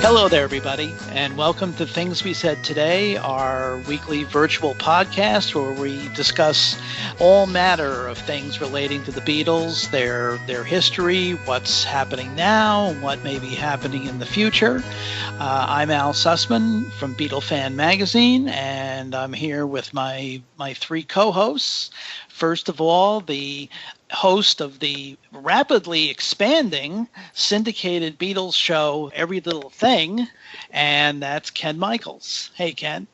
Hello there, everybody, and welcome to Things We Said Today, our weekly virtual podcast where we discuss all matter of things relating to the Beatles, their history, what's happening now, what may be happening in the future. I'm Al Sussman from Beatle Fan Magazine, and I'm here with my three co-hosts. First of all, the host of the rapidly expanding syndicated Beatles show Every Little Thing, and that's Ken Michaels. Hey, Ken.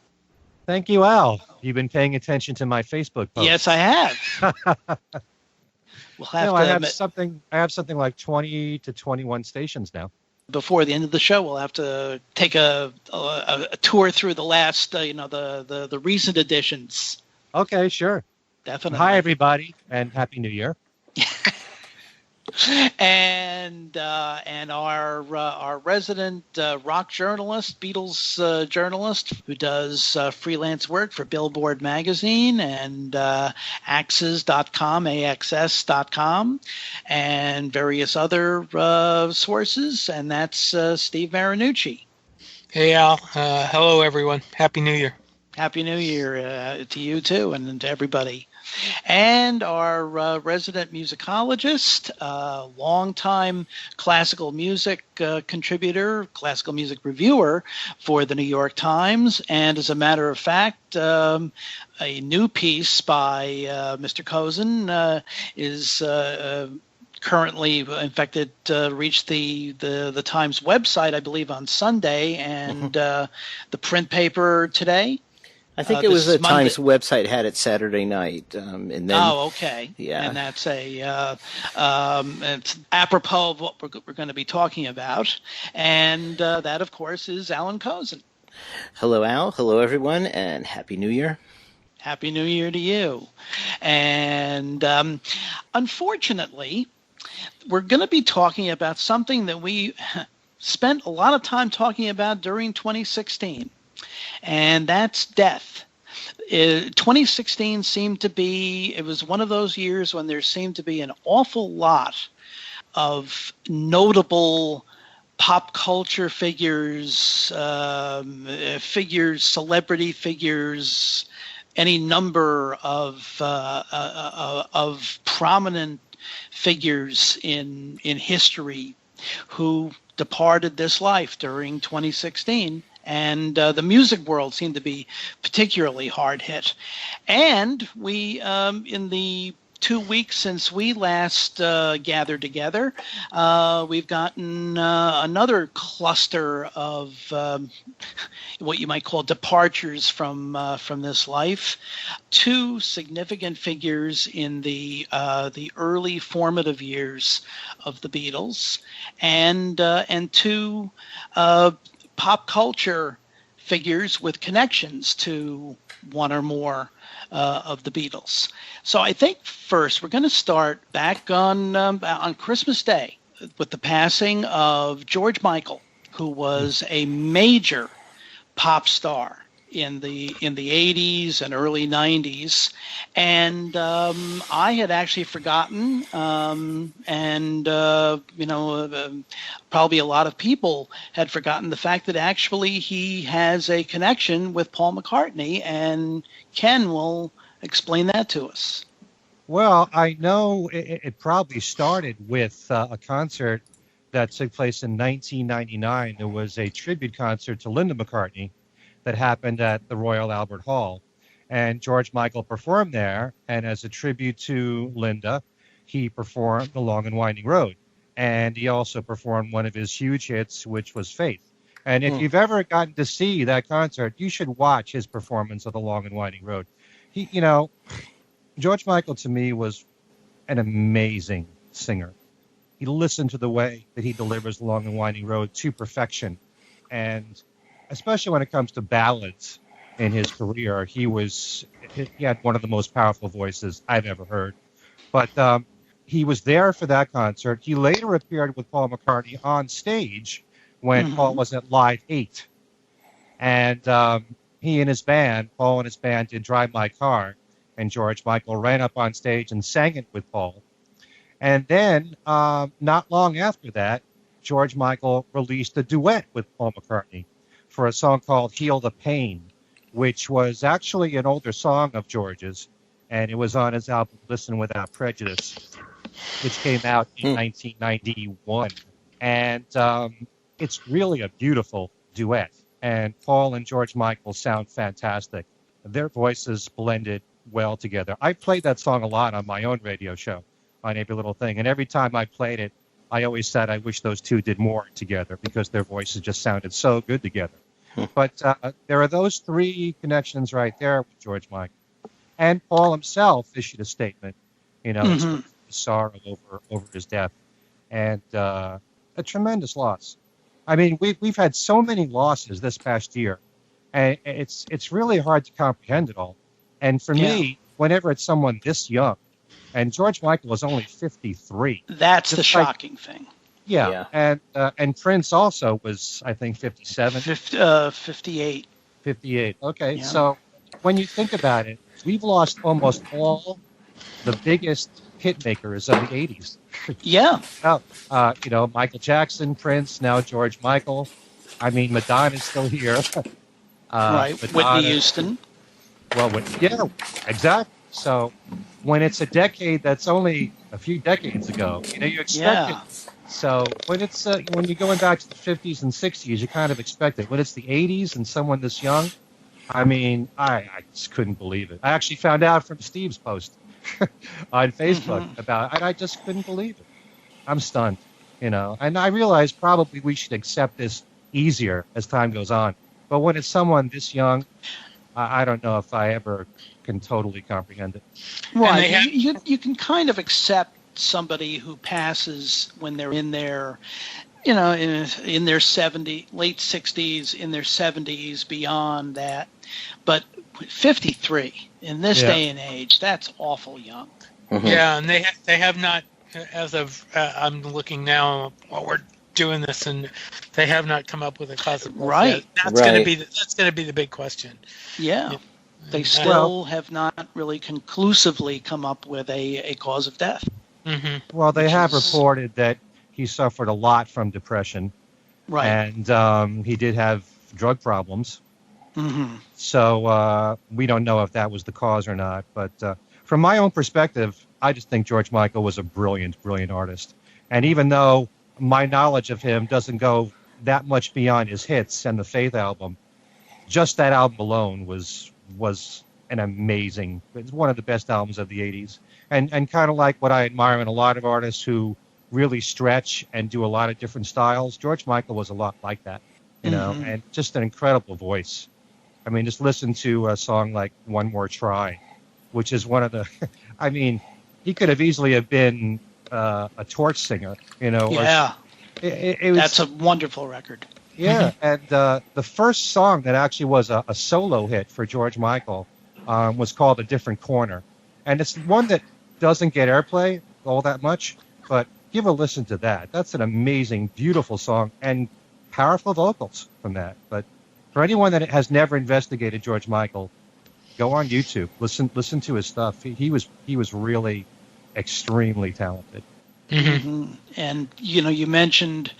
Thank you, Al. You've been paying attention to my Facebook post. Yes, I have. I have something like 20 to 21 stations now. Before the end of the show, we'll have to take a tour through the last, the recent editions. Okay, sure. Definitely. Hi, everybody, and Happy New Year. And our resident rock journalist, Beatles journalist, who does freelance work for Billboard magazine and axs.com, and various other sources, and that's Steve Marinucci. Hey, Al. Hello, everyone. Happy New Year. Happy New Year to you, too, and to everybody. And our resident musicologist, longtime classical music contributor, classical music reviewer for the New York Times, and as a matter of fact, a new piece by Mr. Cozen is currently, in fact, it reached the Times website, I believe, on Sunday, and the print paper today. I think it was the Times website had it Saturday night, and then. Oh, okay. Yeah, and that's it's apropos of what we're going to be talking about, and that, of course, is Allan Cozen. Hello, Al. Hello, everyone, and Happy New Year. Happy New Year to you. And unfortunately, we're going to be talking about something that we spent a lot of time talking about during 2016. And that's death. 2016 seemed to be, it was one of those years when there seemed to be an awful lot of notable pop culture figures, celebrity figures, any number of prominent figures in history who departed this life during 2016. And the music world seemed to be particularly hard hit. And we, in the 2 weeks since we last gathered together, we've gotten another cluster of what you might call departures from this life. Two significant figures in the early formative years of the Beatles, and two pop culture figures with connections to one or more of the Beatles. So I think first we're going to start back on Christmas Day with the passing of George Michael, who was a major pop star in the 80s and early 90s, and I had actually forgotten, probably a lot of people had forgotten the fact that actually he has a connection with Paul McCartney, and Ken will explain that to us. Well, I know it probably started with a concert that took place in 1999. There was a tribute concert to Linda McCartney that happened at the Royal Albert Hall. And George Michael performed there, and as a tribute to Linda, he performed The Long and Winding Road. And he also performed one of his huge hits, which was Faith. And if you've ever gotten to see that concert, you should watch his performance of The Long and Winding Road. George Michael, to me, was an amazing singer. He listened to the way that he delivers The Long and Winding Road to perfection. And especially when it comes to ballads in his career, he had one of the most powerful voices I've ever heard. But he was there for that concert. He later appeared with Paul McCartney on stage when Paul was at Live 8. And Paul and his band did Drive My Car, and George Michael ran up on stage and sang it with Paul. And then, not long after that, George Michael released a duet with Paul McCartney for a song called Heal the Pain, which was actually an older song of George's, and it was on his album Listen Without Prejudice, which came out in 1991. And it's really a beautiful duet. And Paul and George Michael sound fantastic. Their voices blended well together. I played that song a lot on my own radio show, on Every Little Thing. And every time I played it, I always said I wish those two did more together because their voices just sounded so good together. But there are those three connections right there with George Michael. And Paul himself issued a statement, expressing his sorrow over his death. And a tremendous loss. I mean, we've had so many losses this past year, and it's really hard to comprehend it all. And for me, whenever it's someone this young, and George Michael was only 53. That's the shocking thing. Yeah. And Prince also was, I think, 57. 58. 58. Okay, so when you think about it, we've lost almost all the biggest hit makers of the 80s. Yeah. Michael Jackson, Prince, now George Michael. I mean, Madonna's still here. Right, Madonna, Whitney Houston. Well, exactly. So when it's a decade that's only a few decades ago, you expect it. So when it's when you're going back to the 50s and 60s, you kind of expect it. When it's the 80s and someone this young, I mean, I just couldn't believe it. I actually found out from Steve's post on Facebook about it, and I just couldn't believe it. I'm stunned, and I realize probably we should accept this easier as time goes on. But when it's someone this young, I don't know if I ever can totally comprehend it. Right. You can kind of accept somebody who passes when they're in their, in their late 60s, in their 70s, beyond that. But 53 in this day and age, that's awful young. Yeah, and they have not, as of I'm looking now while we're doing this, and they have not come up with a cause of death. Right. That's going to be the big question. Yeah. They still have not really conclusively come up with a cause of death. Well, they have reported that he suffered a lot from depression. Right. And he did have drug problems. So we don't know if that was the cause or not. But from my own perspective, I just think George Michael was a brilliant, brilliant artist. And even though my knowledge of him doesn't go that much beyond his hits and the Faith album, just that album alone was an amazing, it's one of the best albums of the 80s. And kind of like what I admire in a lot of artists who really stretch and do a lot of different styles, George Michael was a lot like that, and just an incredible voice. I mean, just listen to a song like One More Try, which is one of the, I mean, he could have easily have been a torch singer, Yeah. It was, that's a wonderful record. Yeah, and the first song that actually was a solo hit for George Michael was called A Different Corner. And it's one that doesn't get airplay all that much, but give a listen to that. That's an amazing, beautiful song and powerful vocals from that. But for anyone that has never investigated George Michael, go on YouTube, listen to his stuff. He was really extremely talented. And you mentioned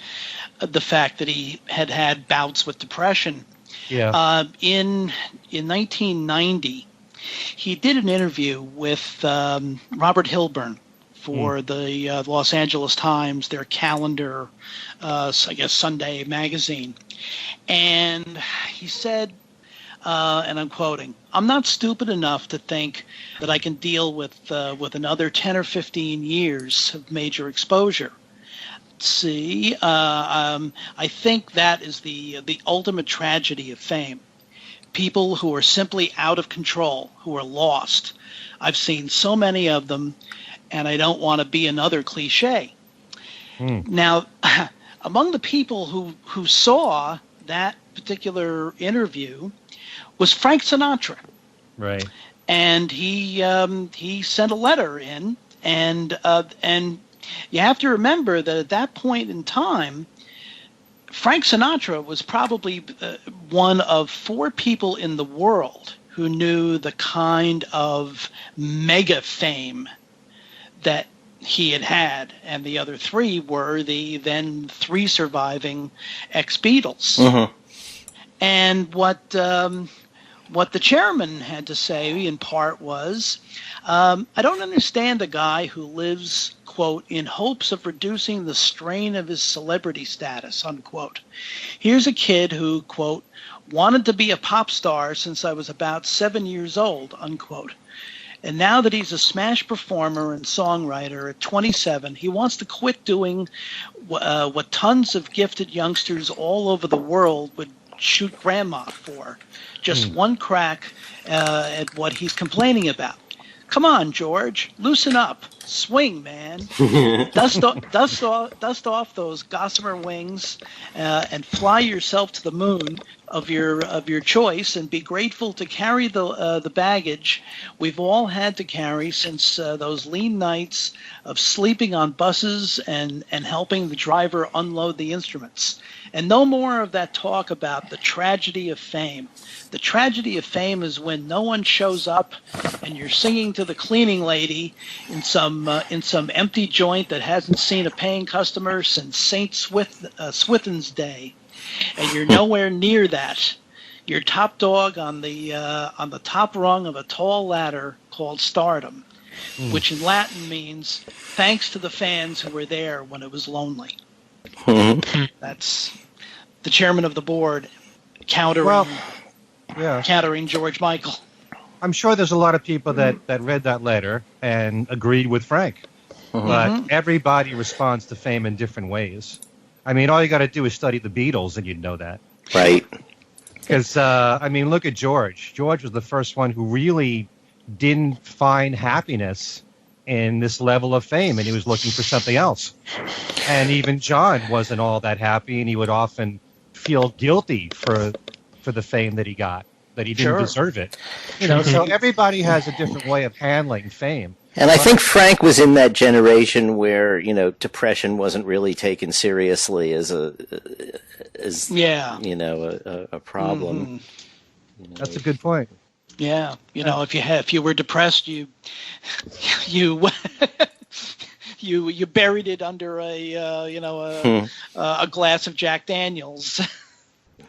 the fact that he had bouts with depression. Yeah. In 1990, he did an interview with Robert Hilburn for the Los Angeles Times, their calendar, I guess Sunday magazine, and he said, and I'm quoting, "I'm not stupid enough to think that I can deal with another 10 or 15 years of major exposure. See, I think that is the ultimate tragedy of fame. People who are simply out of control, who are lost. I've seen so many of them, and I don't want to be another cliche." Now, among the people who saw that particular interview was Frank Sinatra. Right. And he sent a letter in, and you have to remember that at that point in time, Frank Sinatra was probably one of 4 people in the world who knew the kind of mega fame that he had, and the other three were the then three surviving ex-Beatles. Mm-hmm. And what the chairman had to say in part was, I don't understand a guy who lives, quote, in hopes of reducing the strain of his celebrity status, unquote. Here's a kid who, quote, wanted to be a pop star since I was about 7 years old, unquote. And now that he's a smash performer and songwriter at 27, he wants to quit doing what tons of gifted youngsters all over the world would shoot grandma for. Just one crack at what he's complaining about. Come on, George, loosen up. Swing, man. Dust off those gossamer wings and fly yourself to the moon of your choice, and be grateful to carry the baggage we've all had to carry since those lean nights of sleeping on buses and helping the driver unload the instruments. And no more of that talk about the tragedy of fame. The tragedy of fame is when no one shows up and you're singing to the cleaning lady in some empty joint that hasn't seen a paying customer since St. Swithin's Day, and you're nowhere near that. You're top dog on the top rung of a tall ladder called stardom, which in Latin means thanks to the fans who were there when it was lonely. That's the chairman of the board countering George Michael. I'm sure there's a lot of people that read that letter and agreed with Frank. But everybody responds to fame in different ways. I mean, all you got to do is study the Beatles and you'd know that. Right. Because, look at George. George was the first one who really didn't find happiness in this level of fame, and he was looking for something else. And even John wasn't all that happy, and he would often feel guilty for the fame that he got, that he didn't deserve it. So everybody has a different way of handling fame. And I think Frank was in that generation where, depression wasn't really taken seriously as a problem. That's a good point. Yeah, if you were depressed, you buried it under a glass of Jack Daniels.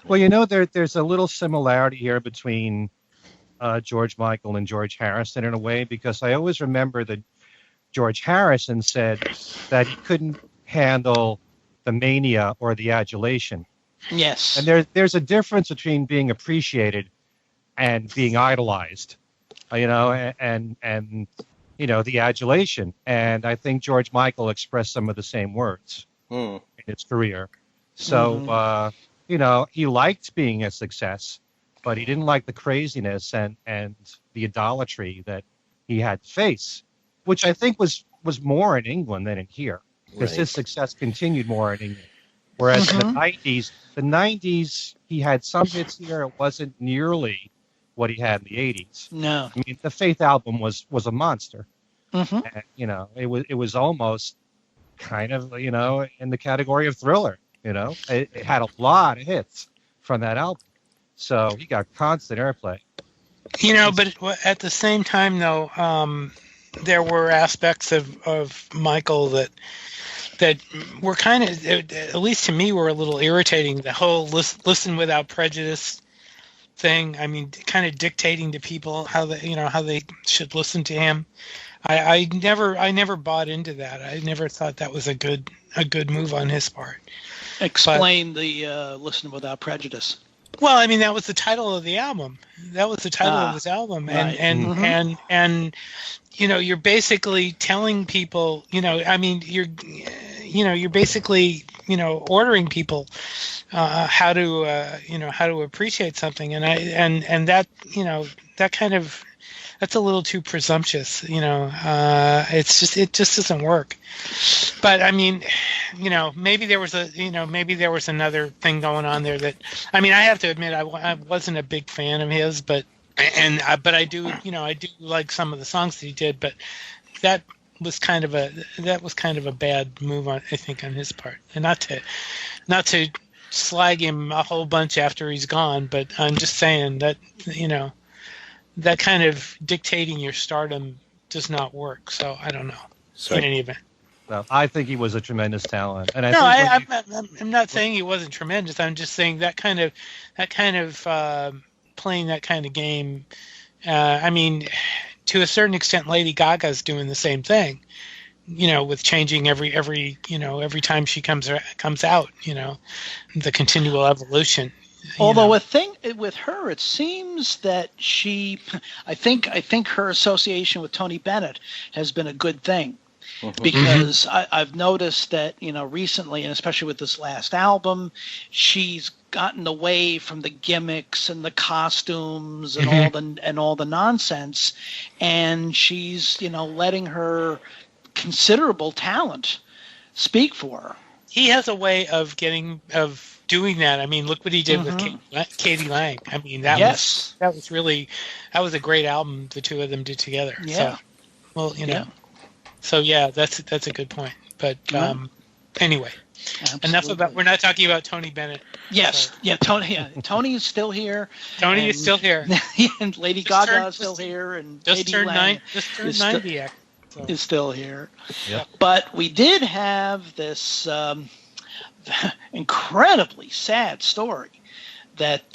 Well, there's a little similarity here between George Michael and George Harrison in a way, because I always remember that George Harrison said that he couldn't handle the mania or the adulation. Yes. And there's a difference between being appreciated and being idolized, and the adulation. And I think George Michael expressed some of the same words in his career. So, he liked being a success, but he didn't like the craziness and the idolatry that he had to face, which I think was more in England than in here, because his success continued more in England. Whereas in the 90s, he had some hits here. It wasn't nearly what he had in the 80s. No. I mean, the Faith album was a monster. And, it was almost kind of, in the category of Thriller, It had a lot of hits from that album. So he got constant airplay. But at the same time, though, there were aspects of Michael that were kind of, at least to me, were a little irritating. The whole listen without prejudice thing. I mean, kind of dictating to people how they should listen to him. I never bought into that. I never thought that was a good move on his part. Explain the Listen Without Prejudice. Well, I mean, that was the title of the album. That was the title of his album, and you're basically telling people, you're basically, ordering people how to appreciate something, and that, that kind of, that's a little too presumptuous, it just doesn't work. But I mean, maybe there was another thing going on there that, I mean, I have to admit, I wasn't a big fan of his, but I do like some of the songs that he did, but that was kind of a bad move I think on his part, and not to slag him a whole bunch after he's gone, but I'm just saying that, that kind of dictating your stardom does not work. So I don't know. So in any event. Well, I think he was a tremendous talent, and No, I'm I'm not saying he wasn't tremendous. I'm just saying that kind of playing that kind of game. I mean, to a certain extent, Lady Gaga's doing the same thing. With changing every time she comes out. The continual evolution. Although a thing with her, it seems that I think her association with Tony Bennett has been a good thing. Because I've noticed that recently, and especially with this last album, she's gotten away from the gimmicks and the costumes and all the nonsense, and she's letting her considerable talent speak for her. He has a way of doing that. I mean, look what he did with Katie Lang. I mean, that was a great album the two of them did together. Yeah. So, well, So yeah, that's a good point. But anyway, Absolutely. Enough about. We're not talking about Tony Bennett. Yes, So. yeah, Tony. Yeah, Tony is still here. Tony is still here. And Lady Gaga is still here, and just turned 90. Is still here. Yep. But we did have this incredibly sad story that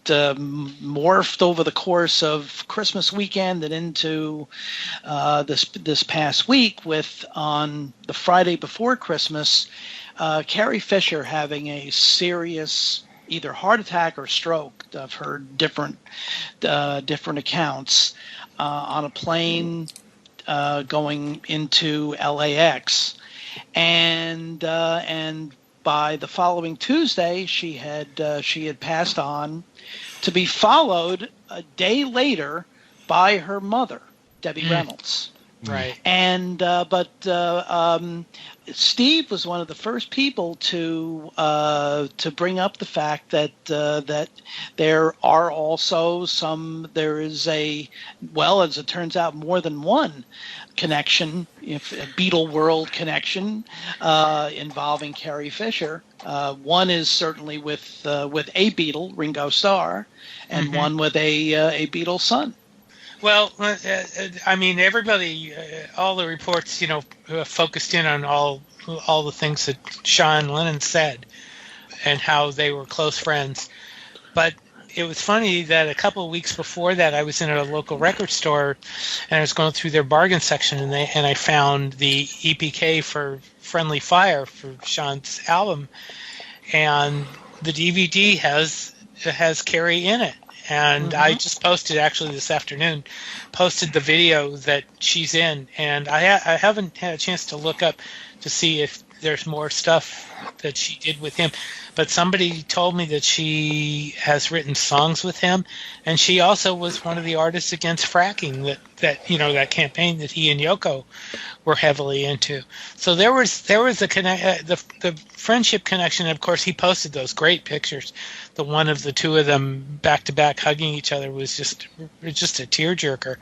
morphed over the course of Christmas weekend and into this past week, with on the Friday before Christmas, Carrie Fisher having a serious either heart attack or stroke. I've heard different accounts on a plane going into LAX, and by the following Tuesday, she had passed on, to be followed a day later by her mother, Debbie Reynolds. Right. And but Steve was one of the first people to bring up the fact that there are also there is as it turns out, more than one connection, if a Beatle world connection involving Carrie Fisher. One is certainly with a Beatle, Ringo Starr, and one with a Beatle son. Well, I mean, everybody, all the reports, focused in on all the things that Sean Lennon said and how they were close friends. But it was funny that a couple of weeks before that, I was in a local record store and I was going through their bargain section, and I found the EPK for Friendly Fire for Sean's album, and the DVD has Carrie in it. And I just posted, actually this afternoon, the video that she's in, and I haven't had a chance to look up to see if there's more stuff that she did with him, but somebody told me that she has written songs with him, and she also was one of the artists against fracking that campaign that he and Yoko were heavily into. So there was the friendship connection. Of course, he posted those great pictures. The one of the two of them back to back hugging each other was just a tearjerker.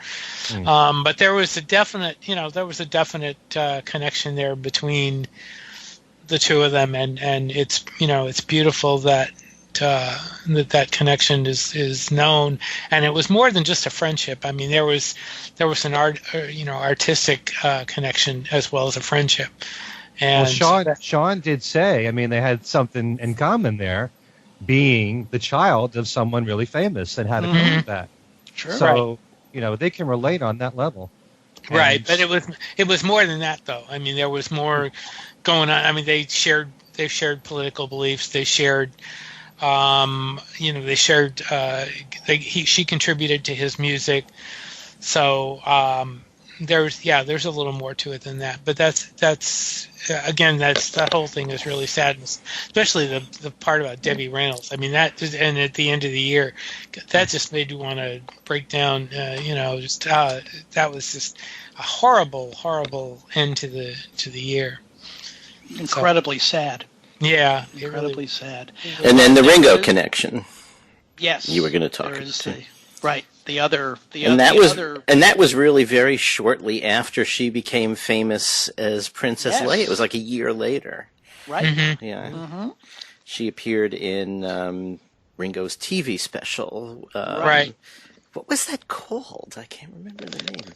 But there was a definite connection there between the two of them, and it's beautiful that that connection is known, and it was more than just a friendship. I mean, there was an artistic connection as well as a friendship. And Sean did say, I mean, they had something in common there, being the child of someone really famous and had to go with that. Sure. So they can relate on that level. Right, but it was more than that, though. I mean, there was more going on. I mean, they shared political beliefs. They shared, she contributed to his music. So there's a little more to it than that. But that whole thing is really sad, especially the part about Debbie Reynolds. I mean, and at the end of the year, that just made you want to break down. That was just a horrible end to the year. Incredibly sad. Yeah, incredibly sad. And then the Ringo connection. Yes, you were going to talk about. Right. That was really very shortly after she became famous as Princess Leia. It was like a year later. Right. Mm-hmm. Yeah. Mm-hmm. She appeared in Ringo's TV special. Right. What was that called? I can't remember the name.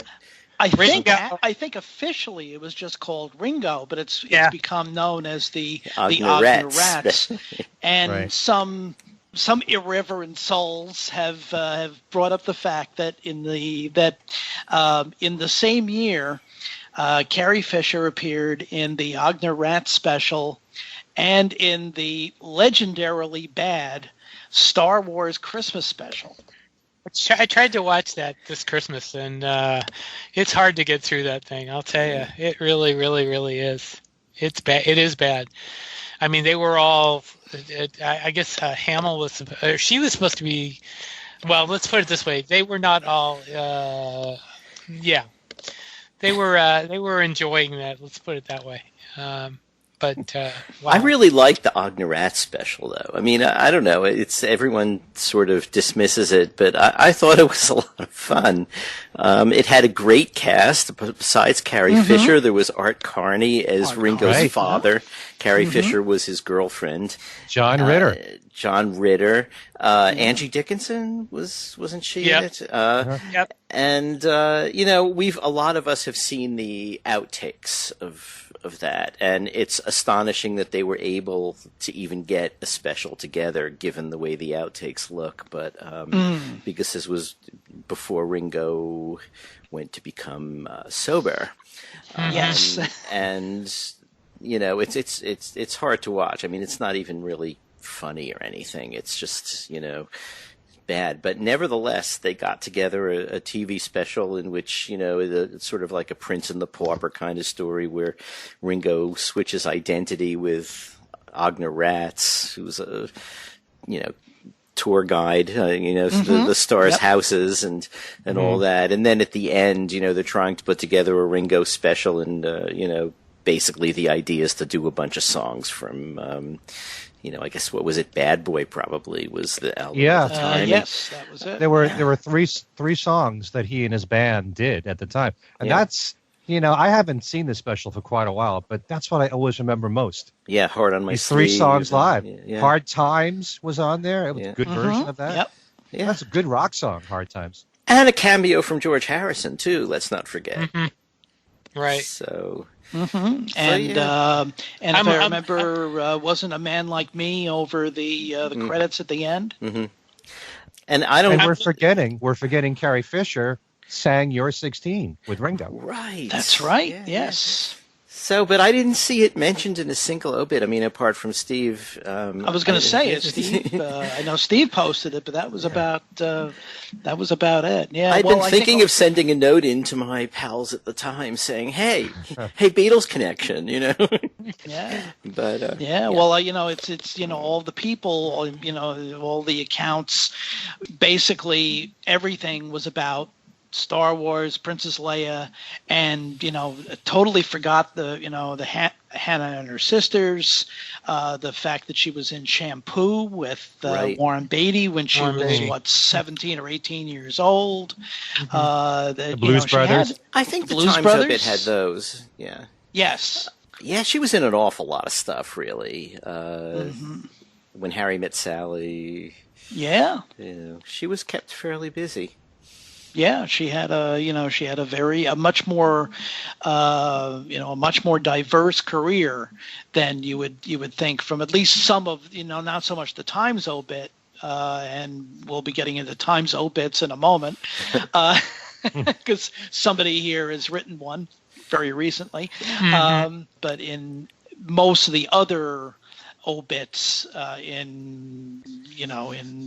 I think officially it was just called Ringo, but it's become known as the Ogner Rats. And Right. some irreverent souls have brought up the fact that in the same year, Carrie Fisher appeared in the Ogner Rats special and in the legendarily bad Star Wars Christmas special. I tried to watch that this Christmas, and it's hard to get through that thing. I'll tell you, it really, really, really is. It's bad. It is bad. I mean, they were all. I guess Hamill was. She was supposed to be. Well, let's put it this way: they were not all. Yeah, they were enjoying that. Let's put it that way. But wow. I really liked the Ognerat special, though. I mean, I don't know. It's everyone sort of dismisses it, but I thought it was a lot of fun. It had a great cast. Besides Carrie Fisher, there was Art Carney as Ringo's father. Carrie Fisher was his girlfriend. John Ritter. Angie Dickinson wasn't she in it? Yep. And a lot of us have seen the outtakes of that, and it's astonishing that they were able to even get a special together, given the way the outtakes look. But because this was before Ringo went to become sober, Yes, and it's hard to watch. I mean, it's not even really funny or anything. It's just bad, but nevertheless, they got together a TV special in which it's sort of like a Prince and the Pauper kind of story where Ringo switches identity with Ogner Rats, who's a tour guide, the Stars houses and all that, and then at the end, they're trying to put together a Ringo special, and basically the idea is to do a bunch of songs from. I guess what was it? Bad Boy probably was the album at the time. Yes, that was it. There were three songs that he and his band did at the time, and that's I haven't seen this special for quite a while, but that's what I always remember most. Yeah, Hard on My These Sleeve. 3 songs live. Yeah. Hard Times was on there. It was a good version of that. Yep. Yeah. That's a good rock song. Hard Times. And a cameo from George Harrison too. Let's not forget. Right. So. And if I remember, wasn't A Man Like Me over the credits at the end? Mm-hmm. And I don't. And we're forgetting Carrie Fisher sang "You're 16" with Ringo. Right. That's right. Yeah, Yes. So, but I didn't see it mentioned in a single obit. I mean, apart from Steve. I was going to say it, Steve. I know Steve posted it, but that was about it. Yeah. I'd been thinking of sending a note in to my pals at the time saying, "Hey, Beatles connection," Yeah. But well, it's all the people, all the accounts. Basically, everything was about Star Wars, Princess Leia, and totally forgot the Hannah and her sisters, the fact that she was in Shampoo with Warren Beatty when she was 17 or 18 years old. The Blues Brothers. I think the Blues Times Brothers? Obit had those. Yeah. Yes. Yeah, she was in an awful lot of stuff, really. When Harry Met Sally. Yeah. She was kept fairly busy. Yeah, she had a much more diverse career than you would think from at least some of not so much the Times obit, and we'll be getting into Times obits in a moment, because somebody here has written one very recently, but in most of the other obits in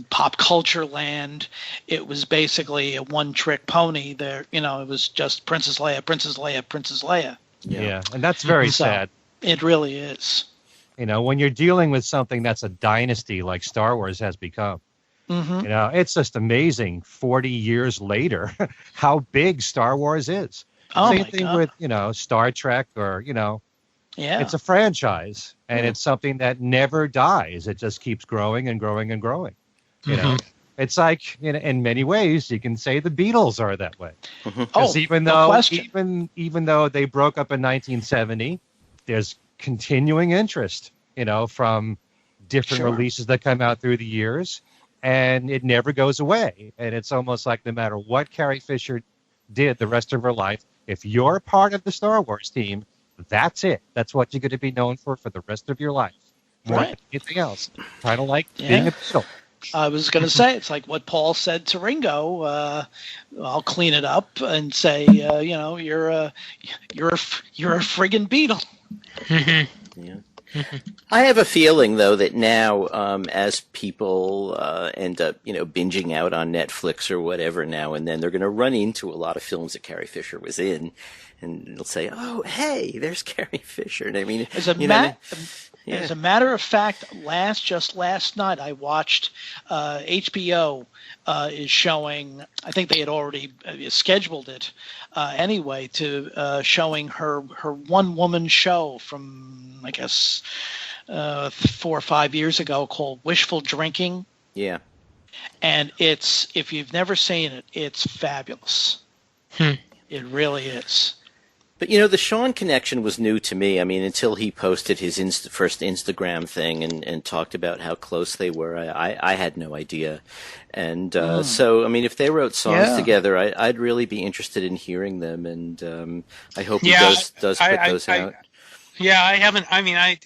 pop culture land, it was basically a one-trick pony. There, it was just Princess Leia, Princess Leia, Princess Leia. Yeah, and that's very sad. It really is. When you're dealing with something that's a dynasty like Star Wars has become, it's just amazing 40 years later how big Star Wars is. Same thing with, Star Trek or, it's a franchise, and it's something that never dies. It just keeps growing and growing and growing. It's like, in many ways, you can say the Beatles are that way. Because even though they broke up in 1970, there's continuing interest, from different releases that come out through the years, and it never goes away. And it's almost like no matter what Carrie Fisher did the rest of her life, If you're part of the Star Wars team, that's it. That's what you're going to be known for the rest of your life. More Right. than anything else. Kind of like Yeah. being a Beatle. I was going to say, it's like what Paul said to Ringo. I'll clean it up and say, you're a friggin' Beatle. Yeah. I have a feeling, though, that now, as people end up, binging out on Netflix or whatever now and then, they're going to run into a lot of films that Carrie Fisher was in, and they'll say, "Oh, hey, there's Carrie Fisher." And I mean, As a matter of fact, just last night I watched HBO is showing. I think they had already scheduled it anyway to showing her one-woman show from, I guess, 4 or 5 years ago called Wishful Drinking. Yeah. And if you've never seen it, it's fabulous. It really is. But, the Sean connection was new to me. I mean, until he posted his first Instagram thing and talked about how close they were, I had no idea. And so, I mean, if they wrote songs together, I'd really be interested in hearing them. And I hope he does put those out. Yeah, I haven't. I mean, I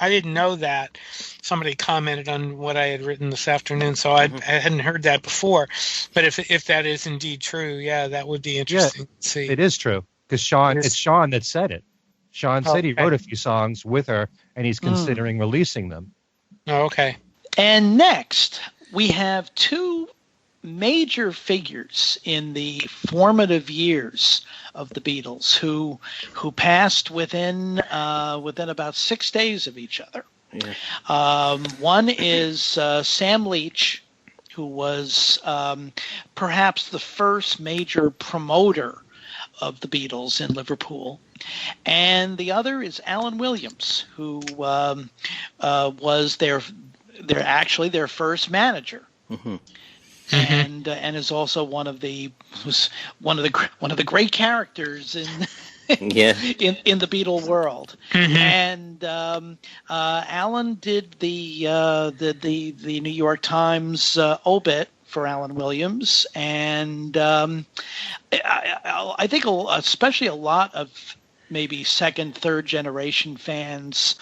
didn't know that. Somebody commented on what I had written this afternoon, so I hadn't heard that before. But if that is indeed true, yeah, that would be interesting to see. It is true because it's Sean that said it. Sean said he wrote a few songs with her, and he's considering releasing them. Oh, okay. And next, we have two major figures in the formative years of the Beatles who passed within about 6 days of each other. Yeah. One is Sam Leach, who was perhaps the first major promoter of the Beatles in Liverpool, and the other is Allan Williams, who was their first manager. Mm-hmm. And is also one of the great characters in in the Beatle world. Mm-hmm. And Allan did the New York Times obit for Allan Williams, and I think especially a lot of maybe second, third generation fans,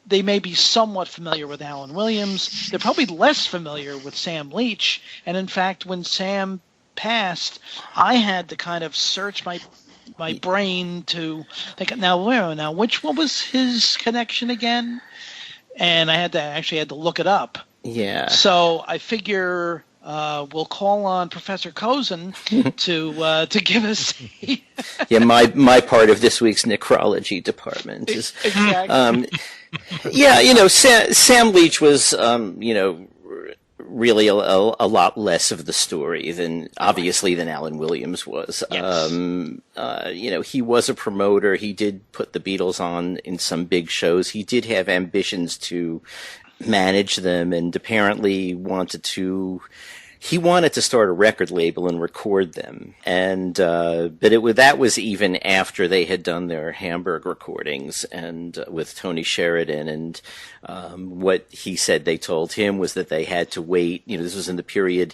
they may be somewhat familiar with Allan Williams. They're probably less familiar with Sam Leach. And in fact, when Sam passed, I had to kind of search my brain to think, what was his connection again? And I had to look it up. Yeah. So I figure we'll call on Professor Cozen to give us. Yeah, my part of this week's necrology department is exactly. Sam Leach was really a lot less of the story than Allan Williams was. Yes. He was a promoter. He did put the Beatles on in some big shows. He did have ambitions to manage them, and apparently wanted to start a record label and record them. And but that was even after they had done their Hamburg recordings and with Tony Sheridan. And what he said they told him was that they had to wait. This was in the period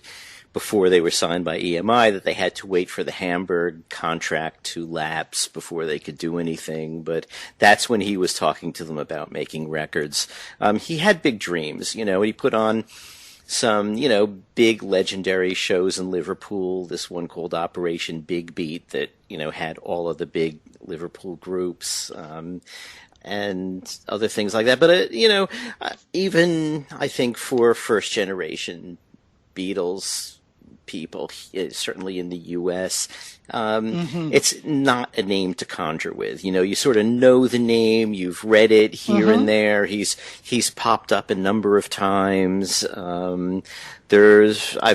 before they were signed by EMI, that they had to wait for the Hamburg contract to lapse before they could do anything. But that's when he was talking to them about making records. He had big dreams. He put on some, big legendary shows in Liverpool. This one called Operation Big Beat that, had all of the big Liverpool groups, and other things like that. But, even I think for first generation Beatles people, certainly in the U.S., it's not a name to conjure with. You sort of know the name, you've read it here and there. He's popped up a number of times. I've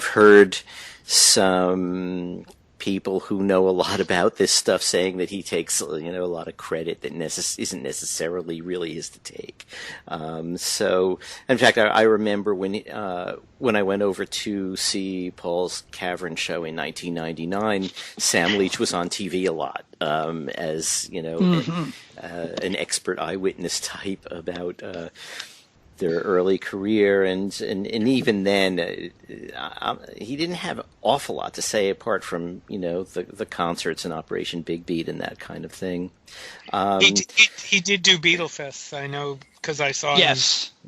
heard some people who know a lot about this stuff saying that he takes, a lot of credit that isn't necessarily really his to take. So, in fact, I remember when I went over to see Paul's Cavern show in 1999, Sam Leach was on TV a lot, as, an expert eyewitness type about their early career, and even then, he didn't have an awful lot to say apart from the concerts and Operation Big Beat and that kind of thing. He did do Beatle Fest, I know, because I saw him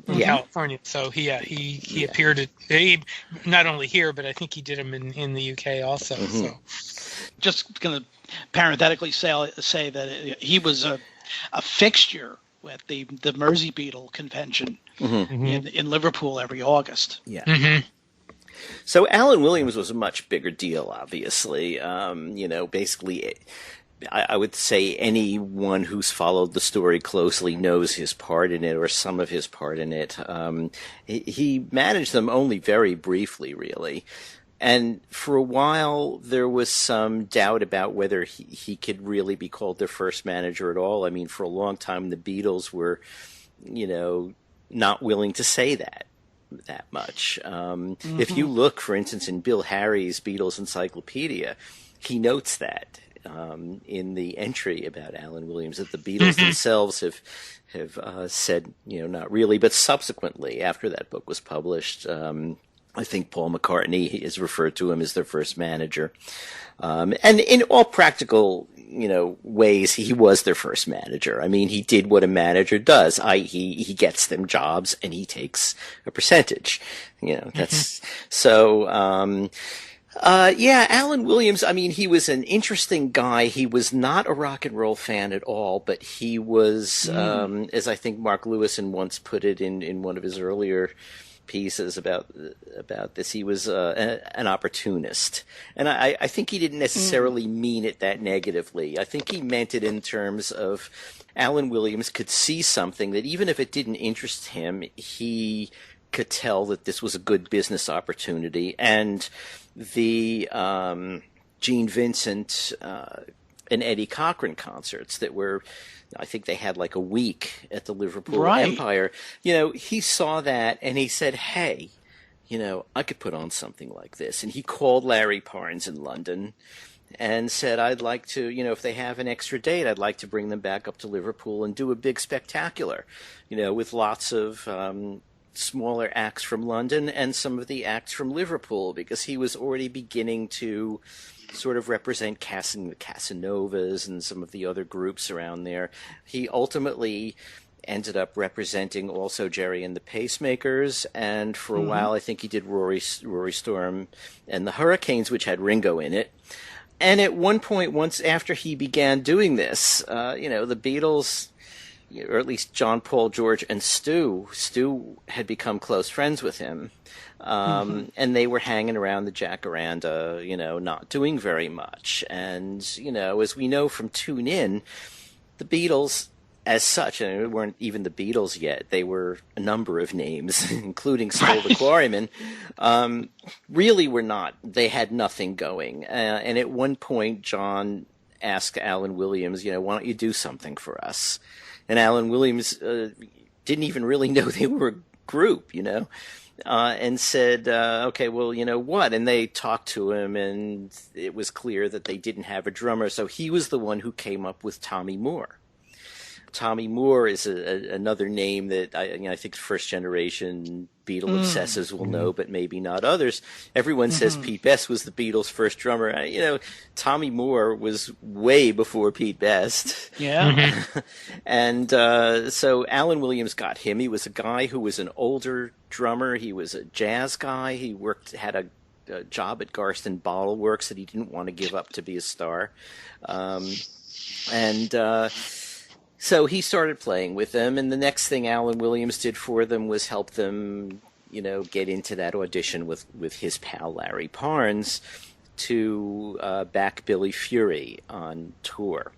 in California. So he appeared at not only here, but I think he did them in the UK also. So just going to parenthetically say that he was a fixture at the Mersey Beatle convention in Liverpool every August. Yeah. So Alan Williams was a much bigger deal, obviously. Basically, I would say anyone who's followed the story closely knows his part in it, or some of his part in it. He managed them only very briefly, really. And for a while, there was some doubt about whether he could really be called their first manager at all. I mean, for a long time, the Beatles were, not willing to say that much. If you look, for instance, in Bill Harry's Beatles Encyclopedia, he notes that in the entry about Alan Williams, that the Beatles themselves have said, not really, but subsequently, after that book was published, I think Paul McCartney is referred to him as their first manager. And in all practical, ways, he was their first manager. I mean, he did what a manager does, i.e. he gets them jobs and he takes a percentage. That's so, Alan Williams, I mean, he was an interesting guy. He was not a rock and roll fan at all, but he was, as I think Mark Lewison once put it in one of his earlier pieces about this, he was an opportunist, and I think he didn't necessarily mean it that negatively. I think he meant it in terms of Alan Williams could see something that even if it didn't interest him, he could tell that this was a good business opportunity. And the Gene Vincent and Eddie Cochran concerts that were, I think they had like a week at the Liverpool Empire. He saw that and he said, hey, I could put on something like this. And he called Larry Parnes in London and said, I'd like to, if they have an extra date, I'd like to bring them back up to Liverpool and do a big spectacular, with lots of smaller acts from London and some of the acts from Liverpool, because he was already beginning to sort of represent the Casanovas and some of the other groups around there. He ultimately ended up representing also Jerry and the Pacemakers, and for a while I think he did Rory Storm and the Hurricanes, which had Ringo in it. And at one point, once after he began doing this, the Beatles, or at least John, Paul, George, and Stu had become close friends with him. And they were hanging around the Jacaranda, not doing very much. And, as we know from Tune In, the Beatles, as such, and it weren't even the Beatles yet, they were a number of names, including Skull the Quarrymen, really were not, they had nothing going. And at one point, John asked Alan Williams, why don't you do something for us? And Alan Williams didn't even really know they were a group, and said, okay, well, what? And they talked to him, and it was clear that they didn't have a drummer. So he was the one who came up with Tommy Moore. Tommy Moore is another name that I think first generation Beatle obsessives will know, but maybe not others. Everyone says Pete Best was the Beatles' first drummer. Tommy Moore was way before Pete Best. Yeah. And so Alan Williams got him. He was a guy who was an older drummer. He was a jazz guy. He had a job at Garston Bottle Works that he didn't want to give up to be a star. So he started playing with them, and the next thing Alan Williams did for them was help them, get into that audition with his pal Larry Parnes to back Billy Fury on tour.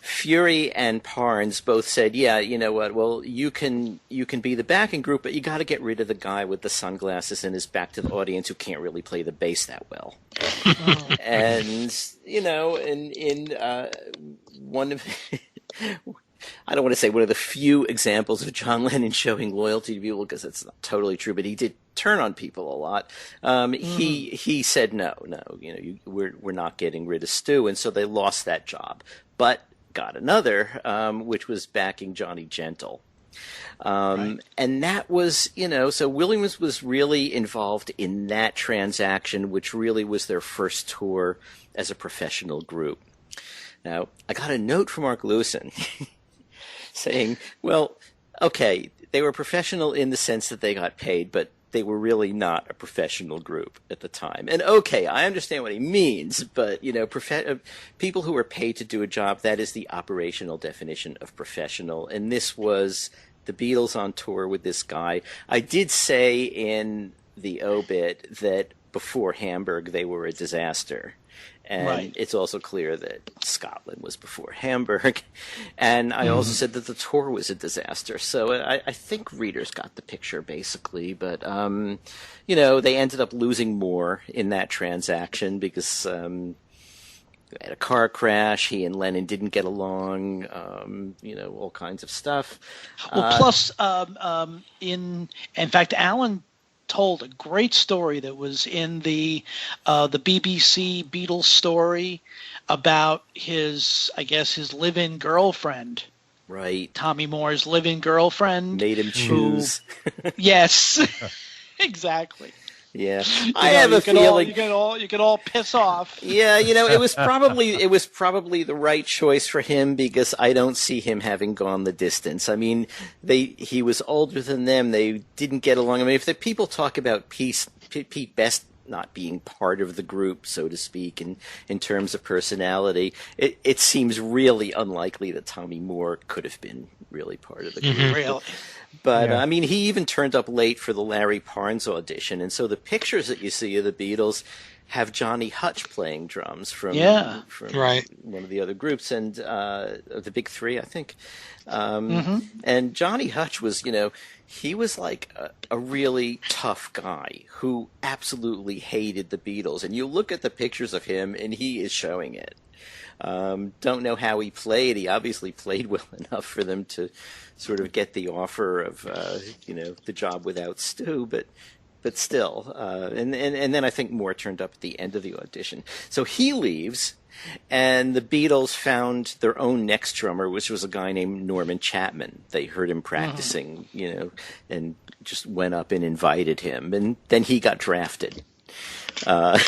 Fury and Parnes both said, yeah, you know what, well, you can be the backing group, but you got to get rid of the guy with the sunglasses and his back to the audience who can't really play the bass that well. And, in one of... I don't want to say one of the few examples of John Lennon showing loyalty to people, because it's not totally true, but he did turn on people a lot. He said no, we're not getting rid of Stu, and so they lost that job, but got another, which was backing Johnny Gentle. And that was, so Williams was really involved in that transaction, which really was their first tour as a professional group. Now, I got a note from Mark Lewison saying, well, okay, they were professional in the sense that they got paid, but they were really not a professional group at the time. And okay, I understand what he means, but people who are paid to do a job, that is the operational definition of professional. And this was the Beatles on tour with this guy. I did say in the obit that before Hamburg they were a disaster. And it's also clear that Scotland was before Hamburg. And I also said that the tour was a disaster. So I think readers got the picture, basically. But, they ended up losing more in that transaction because they had a car crash. He and Lennon didn't get along, all kinds of stuff. Well, plus, in fact, Allan told a great story that was in the BBC Beatles story about his live-in girlfriend. Right. Tommy Moore's live-in girlfriend. Made him choose. Yes, exactly. Yeah, I have a feeling you could all piss off. Yeah, it was probably the right choice for him because I don't see him having gone the distance. I mean, he was older than them. They didn't get along. I mean, if the people talk about Pete Best not being part of the group, so to speak, in terms of personality, it seems really unlikely that Tommy Moore could have been really part of the group. Really. But, I mean, he even turned up late for the Larry Parnes audition. And so the pictures that you see of the Beatles have Johnny Hutch playing drums from one of the other groups, and the Big Three, I think. And Johnny Hutch was, he was like a really tough guy who absolutely hated the Beatles. And you look at the pictures of him, and he is showing it. Don't know how he played. He obviously played well enough for them to sort of get the offer of, the job without Stu, but still. And then I think Moore turned up at the end of the audition. So he leaves, and the Beatles found their own next drummer, which was a guy named Norman Chapman. They heard him practicing, and just went up and invited him, and then he got drafted. Then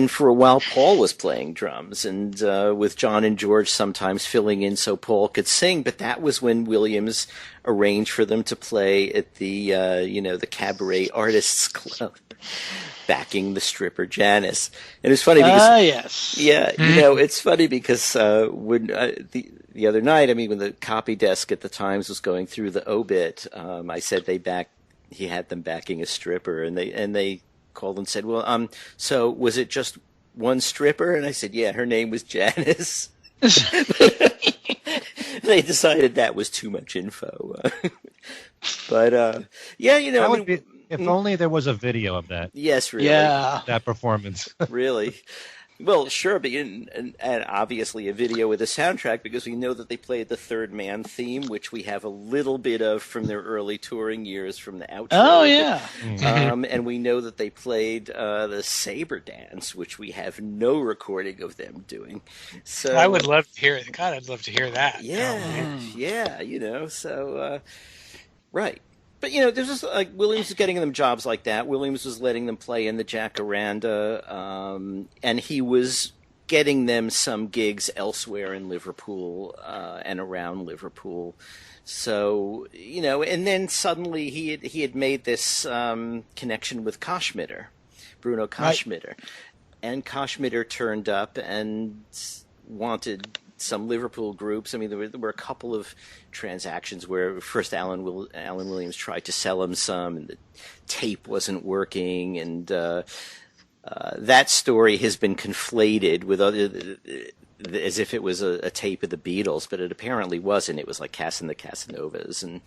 for a while Paul was playing drums, and with John and George sometimes filling in so Paul could sing. But that was when Williams arranged for them to play at the the Cabaret Artists Club, backing the stripper Janice. And it's funny because it's funny because when the other night, I mean, when the copy desk at the Times was going through the obit, I said he had them backing a stripper, and they called and said, well, so was it just one stripper? And I said, yeah, her name was Janice. They decided that was too much info. But, if only there was a video of that. Yes, really. Yeah. That performance. Really. Well, sure, but and obviously a video with a soundtrack, because we know that they played the Third Man theme, which we have a little bit of from their early touring years from the outro. Oh, yeah. And we know that they played the Sabre Dance, which we have no recording of them doing. So I would love to hear it. God, I'd love to hear that. Yeah, so, right. But, there's just, Williams was getting them jobs like that. Williams was letting them play in the Jacaranda, and he was getting them some gigs elsewhere in Liverpool and around Liverpool. So, and then suddenly he had made this connection with Koschmitter, Bruno Koschmitter. Right. And Koschmitter turned up and wanted some Liverpool groups. I mean, there were a couple of transactions where first Alan Williams tried to sell him some, and the tape wasn't working, and that story has been conflated with other, as if it was a tape of the Beatles, but it apparently wasn't. It was like Cass and the Casanovas, and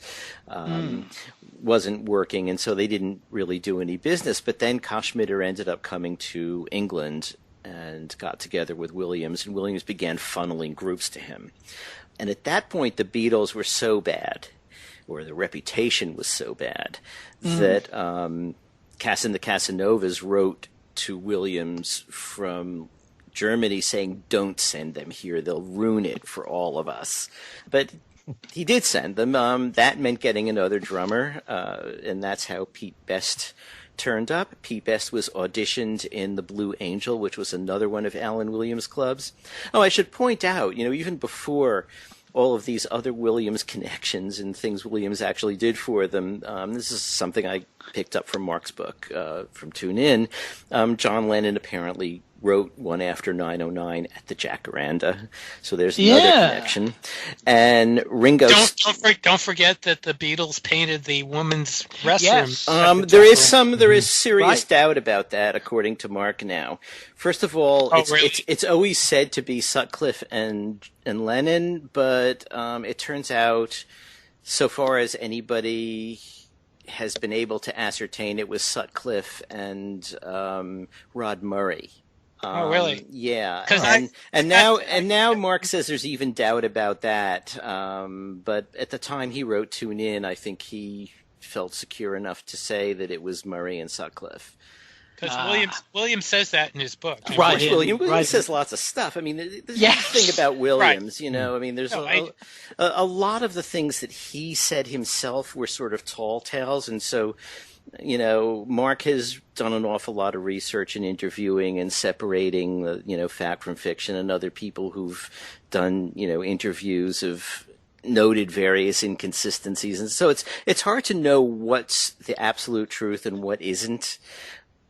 wasn't working, and so they didn't really do any business. But then Koschmitter ended up coming to England and got together with Williams, and Williams began funneling groups to him. And at that point, the Beatles were so bad, or the reputation was so bad, that Cass and the Casanovas wrote to Williams from Germany saying, don't send them here, they'll ruin it for all of us. But He did send them. That meant getting another drummer, and that's how Pete Best turned up. Pete Best was auditioned in the Blue Angel, which was another one of Alan Williams' clubs. Oh, I should point out, even before all of these other Williams connections and things Williams actually did for them, this is something I picked up from Mark's book, from Tune In. John Lennon apparently wrote One After 909 at the Jacaranda, so there's another connection. And Ringo. Don't forget that the Beatles painted the women's restroom. Yes. There is serious doubt about that, according to Mark now. First of all, it's always said to be Sutcliffe and Lennon, but it turns out, so far as anybody has been able to ascertain, it was Sutcliffe and Rod Murray. Oh, really? Yeah. And now Mark says there's even doubt about that. But at the time he wrote Tune In, I think he felt secure enough to say that it was Murray and Sutcliffe. Because Williams says that in his book. Right. Williams says lots of stuff. I mean, there's the thing about Williams, I mean, there's a lot of the things that he said himself were sort of tall tales. And so, Mark has done an awful lot of research and interviewing and separating the, fact from fiction, and other people who've done, interviews have noted various inconsistencies. And so it's hard to know what's the absolute truth and what isn't.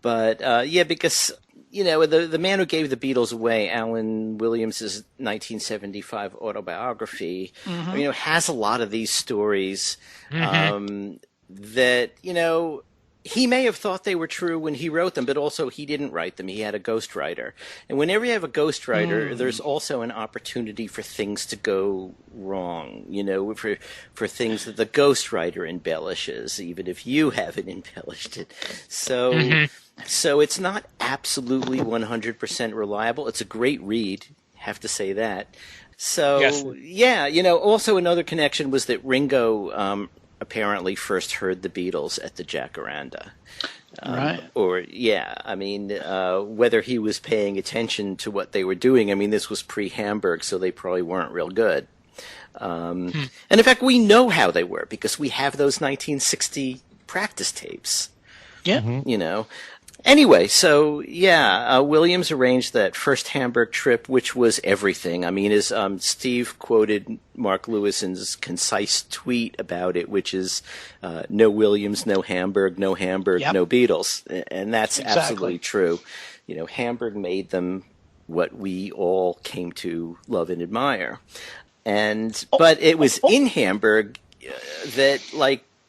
But, because, the man who gave the Beatles away, Alan Williams' 1975 autobiography, has a lot of these stories, that, he may have thought they were true when he wrote them, but also he didn't write them. He had a ghostwriter. And whenever you have a ghostwriter, there's also an opportunity for things to go wrong, for things that the ghostwriter embellishes, even if you haven't embellished it. So it's not absolutely 100% reliable. It's a great read, have to say that. So, also another connection was that Ringo apparently first heard the Beatles at the Jacaranda. Whether he was paying attention to what they were doing. I mean, this was pre-Hamburg, so they probably weren't real good. And in fact, we know how they were because we have those 1960 practice tapes. Yeah. Anyway, so Williams arranged that first Hamburg trip, which was everything. I mean, as Steve quoted Mark Lewison's concise tweet about it, which is no Williams, no Hamburg, no Beatles. And that's absolutely true. Hamburg made them what we all came to love and admire. But it was in Hamburg that,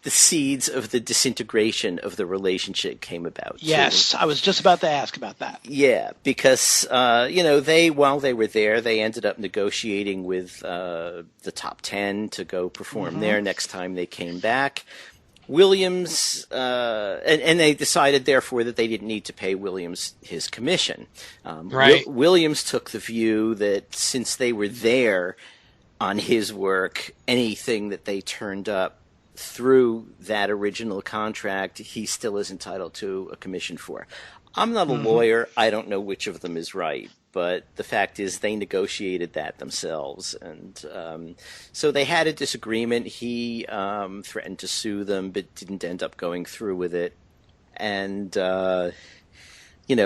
the seeds of the disintegration of the relationship came about. Yes, I was just about to ask about that. Yeah, because, while they were there, they ended up negotiating with the Top 10 to go perform there next time they came back. Williams, and they decided, therefore, that they didn't need to pay Williams his commission. Williams took the view that since they were there on his work, anything that they turned up through that original contract, he still is entitled to a commission for. I'm not a lawyer. I don't know which of them is right. But the fact is they negotiated that themselves. And so they had a disagreement. He threatened to sue them, but didn't end up going through with it. And,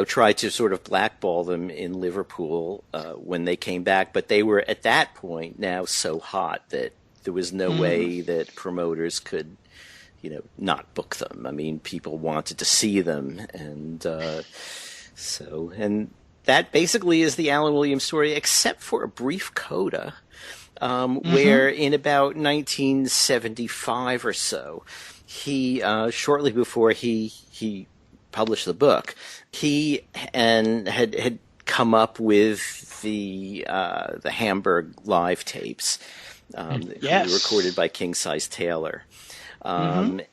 tried to sort of blackball them in Liverpool when they came back. But they were, at that point, now so hot that there was no way that promoters could, not book them. I mean, people wanted to see them. And and that basically is the Alan Williams story, except for a brief coda, where in about 1975 or so, he, shortly before he published the book, he had come up with the Hamburg live tapes. Recorded by King Size Taylor. And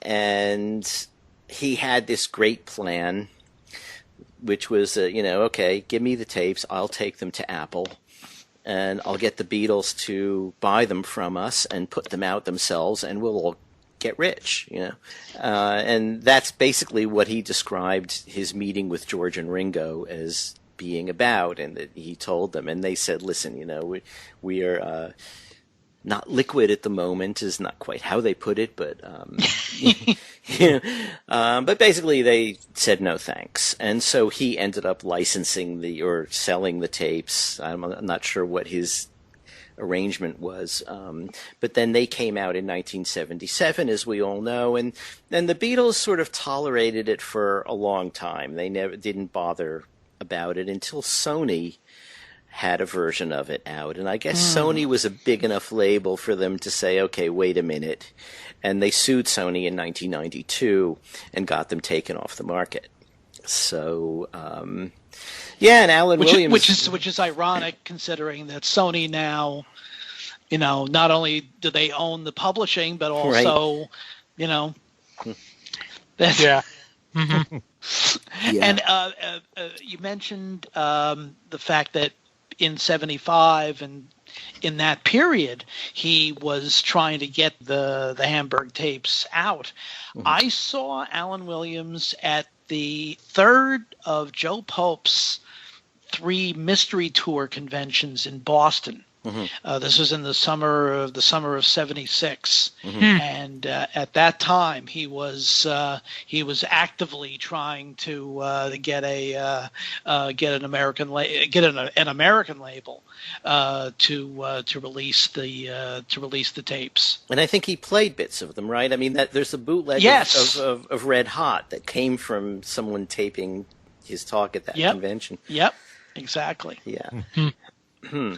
he had this great plan, which was, okay, give me the tapes, I'll take them to Apple, and I'll get the Beatles to buy them from us and put them out themselves, and we'll all get rich, and that's basically what he described his meeting with George and Ringo as being about, and that he told them, and they said, listen, we are... not liquid at the moment is not quite how they put it, but but basically they said no thanks, and so he ended up licensing or selling the tapes. I'm not sure what his arrangement was, but then they came out in 1977, as we all know, and then the Beatles sort of tolerated it for a long time. They didn't bother about it until Sony had a version of it out, and I guess Sony was a big enough label for them to say, okay, wait a minute, and they sued Sony in 1992 and got them taken off the market. So yeah, and Allan Williams, which is ironic, considering that Sony now, not only do they own the publishing, but also, that's, yeah. Mm-hmm. And you mentioned the fact that in 75 and in that period, he was trying to get the Hamburg tapes out. Mm-hmm. I saw Allan Williams at the third of Joe Pope's 3 mystery tour conventions in Boston. Mm-hmm. This was in the summer of 76, mm-hmm. And at that time he was actively trying to get an American label to release the tapes. And I think he played bits of them, right? I mean, there's a bootleg yes. of Red Hot that came from someone taping his talk at that convention. Yep, exactly. Yeah. Mm-hmm.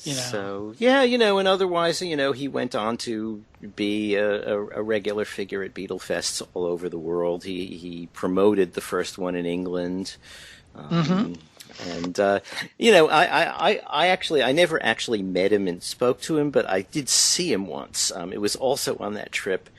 So, yeah, and otherwise, he went on to be a regular figure at Beatle Fests all over the world. He promoted the first one in England. Mm-hmm. And, I never actually met him and spoke to him, but I did see him once. It was also on that trip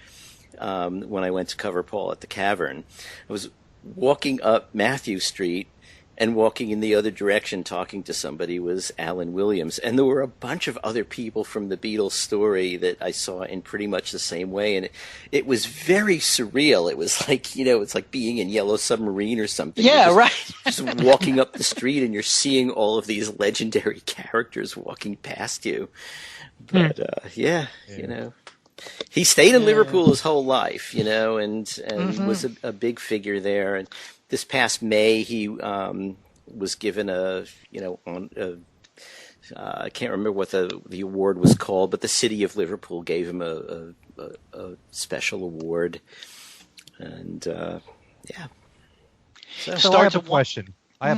when I went to cover Paul at the Cavern. I was walking up Matthew Street, and walking in the other direction talking to somebody was Allan Williams. And there were a bunch of other people from the Beatles story that I saw in pretty much the same way. And it was very surreal. It was like, it's like being in Yellow Submarine or something. Yeah, right. Just walking up the street and you're seeing all of these legendary characters walking past you. But, he stayed in Liverpool his whole life, and mm-hmm. was a big figure there. And this past May, he was given I can't remember what the award was called, but the city of Liverpool gave him a special award. And, So I have a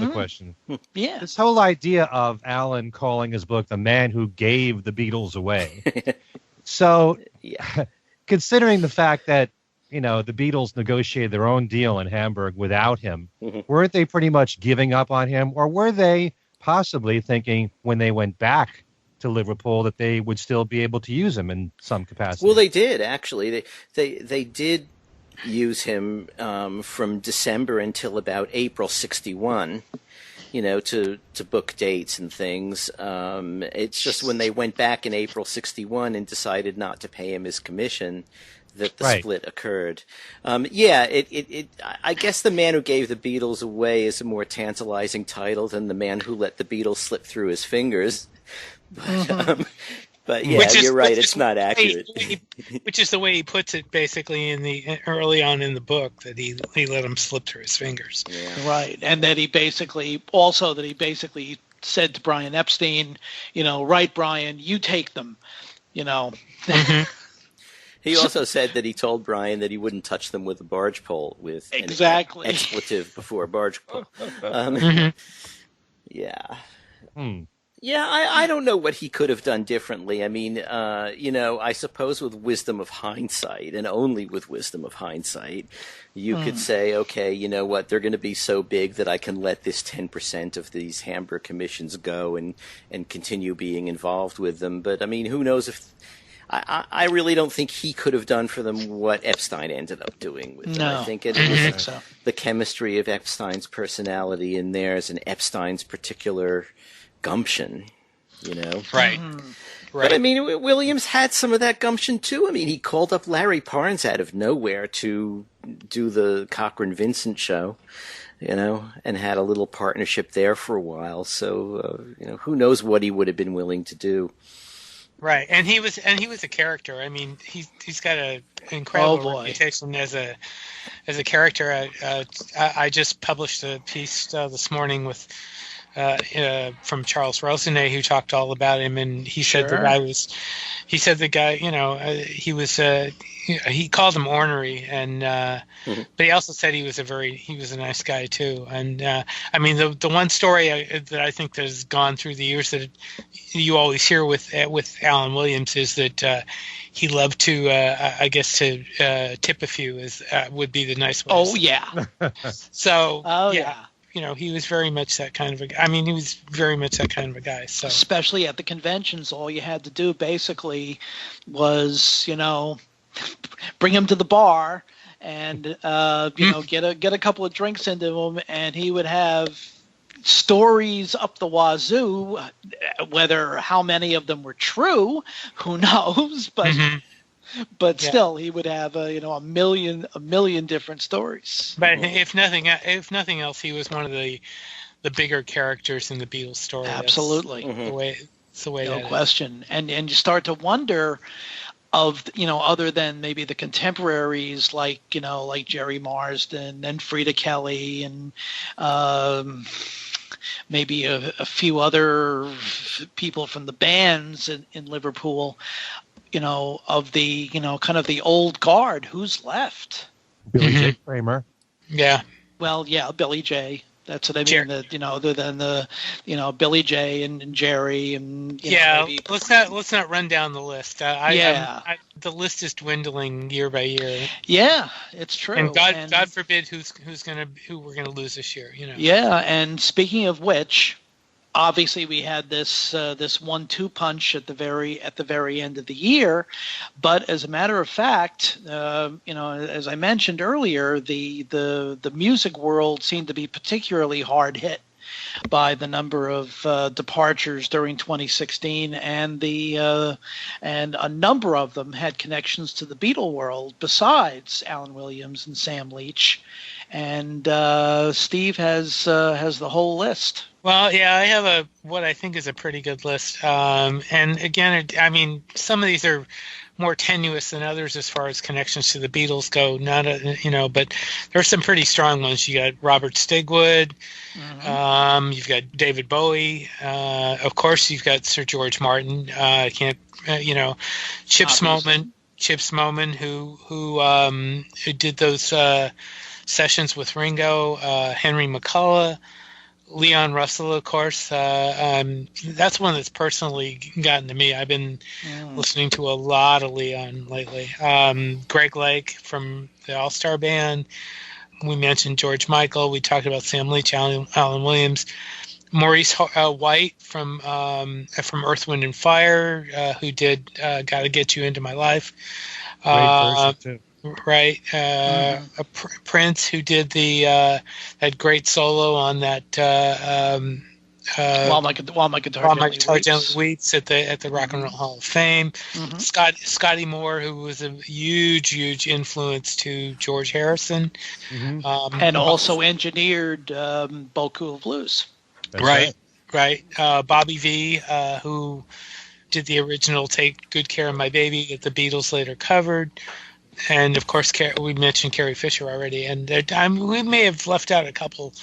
question. Yeah. This whole idea of Allan calling his book The Man Who Gave the Beatles Away. So, considering the fact that, the Beatles negotiated their own deal in Hamburg without him, mm-hmm. weren't they pretty much giving up on him? Or were they possibly thinking when they went back to Liverpool that they would still be able to use him in some capacity? Well, they did, actually. They did use him from December until about April 61. To book dates and things. It's just when they went back in April 61 and decided not to pay him his commission that the split occurred. I guess The Man Who Gave the Beatles Away is a more tantalizing title than The Man Who Let the Beatles Slip Through His Fingers. But you're right. It's not accurate. Which is the way he puts it, basically, early on in the book, that he let him slip through his fingers. Yeah. Right, and that he basically said to Brian Epstein, right, Brian, you take them, Mm-hmm. He also said that he told Brian that he wouldn't touch them with a barge pole with an expletive before a barge pole. Mm-hmm. Yeah. Hmm. Yeah, I don't know what he could have done differently. I mean, I suppose with wisdom of hindsight, and only with wisdom of hindsight, you could say, okay, you know what, they're going to be so big that I can let this 10% of these Hamburg commissions go and continue being involved with them. But, I mean, who knows if... I really don't think he could have done for them what Epstein ended up doing with them. No, I think it was the chemistry of Epstein's personality in theirs and Epstein's particular gumption, Right. But I mean, Williams had some of that gumption too. I mean, he called up Larry Parnes out of nowhere to do the Cochran-Vincent show, and had a little partnership there for a while. So, who knows what he would have been willing to do. Right, and he was a character. I mean, he's got an incredible reputation as a character. I just published a piece this morning with from Charles Rosenet, who talked all about him, and he said the guy, he was he called him ornery, and but he also said he was a nice guy too. And I mean, the one story that I think that has gone through the years that you always hear with Allan Williams is that he loved to tip a few would be the nice way. Oh yeah. So yeah. He was very much that kind of a guy. I mean, he was very much that kind of a guy. So especially at the conventions, all you had to do basically was, bring him to the bar and get a couple of drinks into him, and he would have stories up the wazoo. Whether how many of them were true, who knows? But but still, he would have a million different stories. But if nothing else, he was one of the bigger characters in the Beatles story. Absolutely, it's the way. No question. And you start to wonder of other than maybe the contemporaries like Jerry Marsden and Frida Kelly and maybe a few other people from the bands in Liverpool. Of the kind of the old guard, who's left? Billy J. Kramer. Yeah. Well, yeah, Billy J. That's what I mean. Other than the Billy J. and Jerry and maybe. Let's not run down the list. The list is dwindling year by year. Yeah, it's true. And God forbid who we're gonna lose this year. Yeah, and speaking of which. Obviously, we had this 1-2 punch at the very end of the year, but as a matter of fact, as I mentioned earlier, the music world seemed to be particularly hard hit by the number of departures during 2016, and a number of them had connections to the Beatle world besides Allan Williams and Sam Leach, and Steve has the whole list. Well, yeah, I have what I think is a pretty good list. And again, I mean, some of these are more tenuous than others as far as connections to the Beatles go. But there's some pretty strong ones. You got Robert Stigwood. You've got David Bowie. Of course, you've got Sir George Martin. Chips Moman, who did those sessions with Ringo. Henry McCullough. Leon Russell, of course. That's one that's personally gotten to me. I've been listening to a lot of Leon lately. Greg Lake from the All-Star Band. We mentioned George Michael. We talked about Sam Leach, Allan Williams. Maurice White from Earth, Wind and Fire, who did "Gotta Get You Into My Life." Great version too. Right, Prince, who did that great solo on that While My Guitar Gently Weeps at the Rock and Roll Hall of Fame. Scotty Moore, who was a huge influence to George Harrison, and also engineered Boku of Blues. Right. Bobby V, who did the original "Take Good Care of My Baby" that the Beatles later covered. And of course, we mentioned Carrie Fisher already, and we may have left out a couple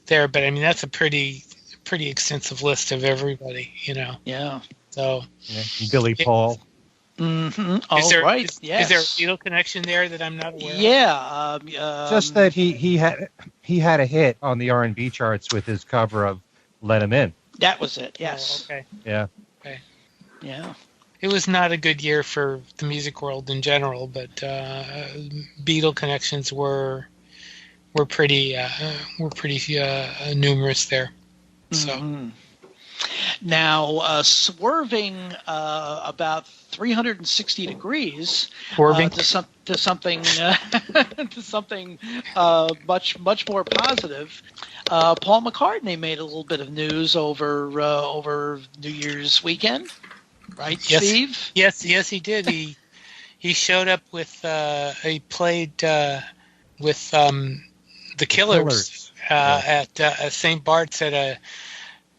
there, but I mean that's a pretty extensive list of everybody, Yeah. So Billy Paul. Is there a Beatle connection there that I'm not aware of? Yeah. Just that he had a hit on the R&B charts with his cover of "Let 'Em In." That was it. Yes. Oh, okay. Yeah. Okay. Yeah. It was not a good year for the music world in general, but Beatle connections were pretty numerous there. So now swerving about 360 degrees to something much more positive. Paul McCartney made a little bit of news over New Year's weekend. Right, yes. Steve? Yes, he did. He showed up with he played with the Killers. At St. Bart's at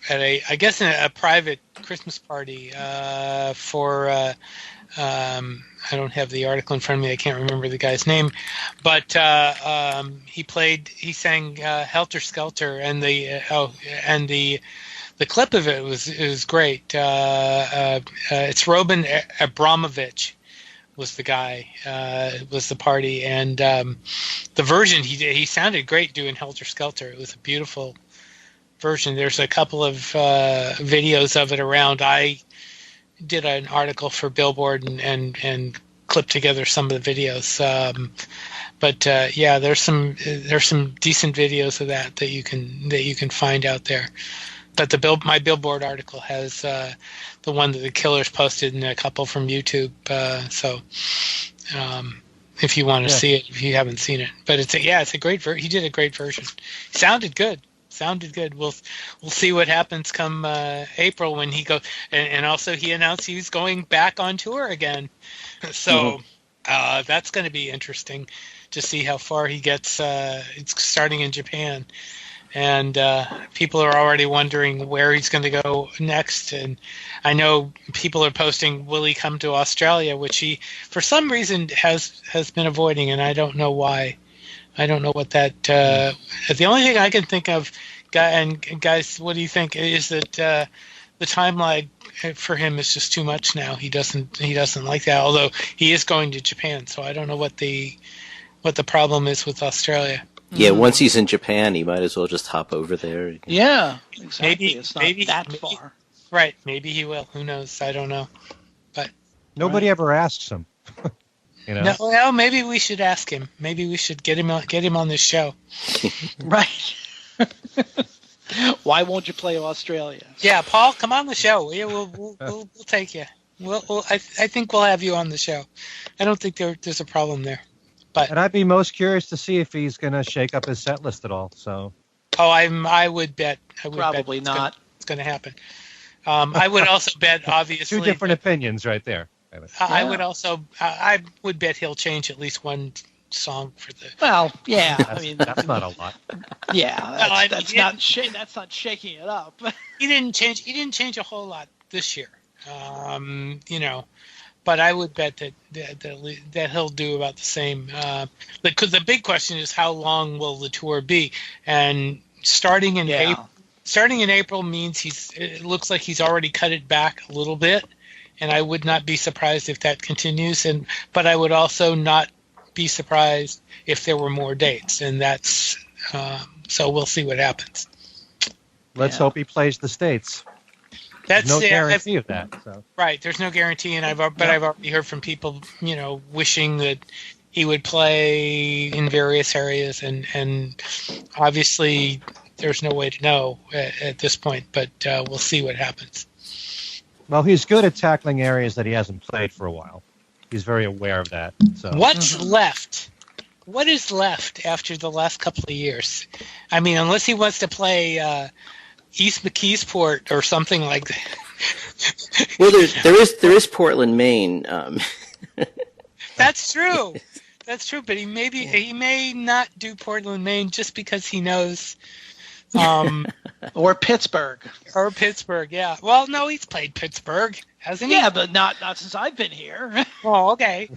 I guess in a private Christmas party for I don't have the article in front of me. I can't remember the guy's name, but he sang Helter Skelter, and the clip of it was great. It's Roman Abramovich was the guy, was the party, and the version he sounded great doing Helter Skelter. It was a beautiful version. There's a couple of videos of it around. I did an article for Billboard and clipped together some of the videos. But there's some decent videos of that you can find out there. But my Billboard article has the one that the Killers posted and a couple from YouTube. So if you want to see it, if you haven't seen it, but it's a great he did a great version. Sounded good. We'll see what happens come April when he goes, and also he announced he's going back on tour again. So that's going to be interesting to see how far he gets. It's starting in Japan, and people are already wondering where he's going to go next. And I know people are posting, will he come to Australia, which he for some reason has been avoiding, and I don't know why. I don't know what that. The only thing I can think of, guys, what do you think? Is that the time lag for him is just too much now. He doesn't like that. Although he is going to Japan, so I don't know what the problem is with Australia. Yeah, once he's in Japan, he might as well just hop over there. Yeah, exactly. Maybe it's not that far. Right? Maybe he will. Who knows? I don't know. But nobody ever asks him. You know? No, well, maybe we should ask him. Maybe we should get him on this show. Right. Why won't you play Australia? Yeah, Paul, come on the show. Yeah, we'll take you. I think we'll have you on the show. I don't think there's a problem there. But and I'd be most curious to see if he's going to shake up his set list at all. So. Oh, I would bet. Probably not. It's going to happen. I would also bet, obviously. Two different opinions right there. I would bet he'll change at least one song for the. Well, yeah. That's not a lot. Yeah, that's not shaking it up. He didn't change a whole lot this year. But I would bet that he'll do about the same. Because the big question is, how long will the tour be? And starting in April means it looks like he's already cut it back a little bit. And I would not be surprised if that continues. But I would also not be surprised if there were more dates. And that's so we'll see what happens. Let's hope he plays the States. That's no guarantee of that. So. Right, there's no guarantee, and I've already heard from people, wishing that he would play in various areas, and obviously there's no way to know at this point. But we'll see what happens. Well, he's good at tackling areas that he hasn't played for a while. He's very aware of that. So. What's left? What is left after the last couple of years? I mean, unless he wants to play East McKeesport or something like that. Well, there is Portland, Maine. That's true. That's true. But he may not do Portland, Maine, just because he knows. Or Pittsburgh. Or Pittsburgh, yeah. Well, no, he's played Pittsburgh, hasn't he? Yeah, but not since I've been here. Oh, okay.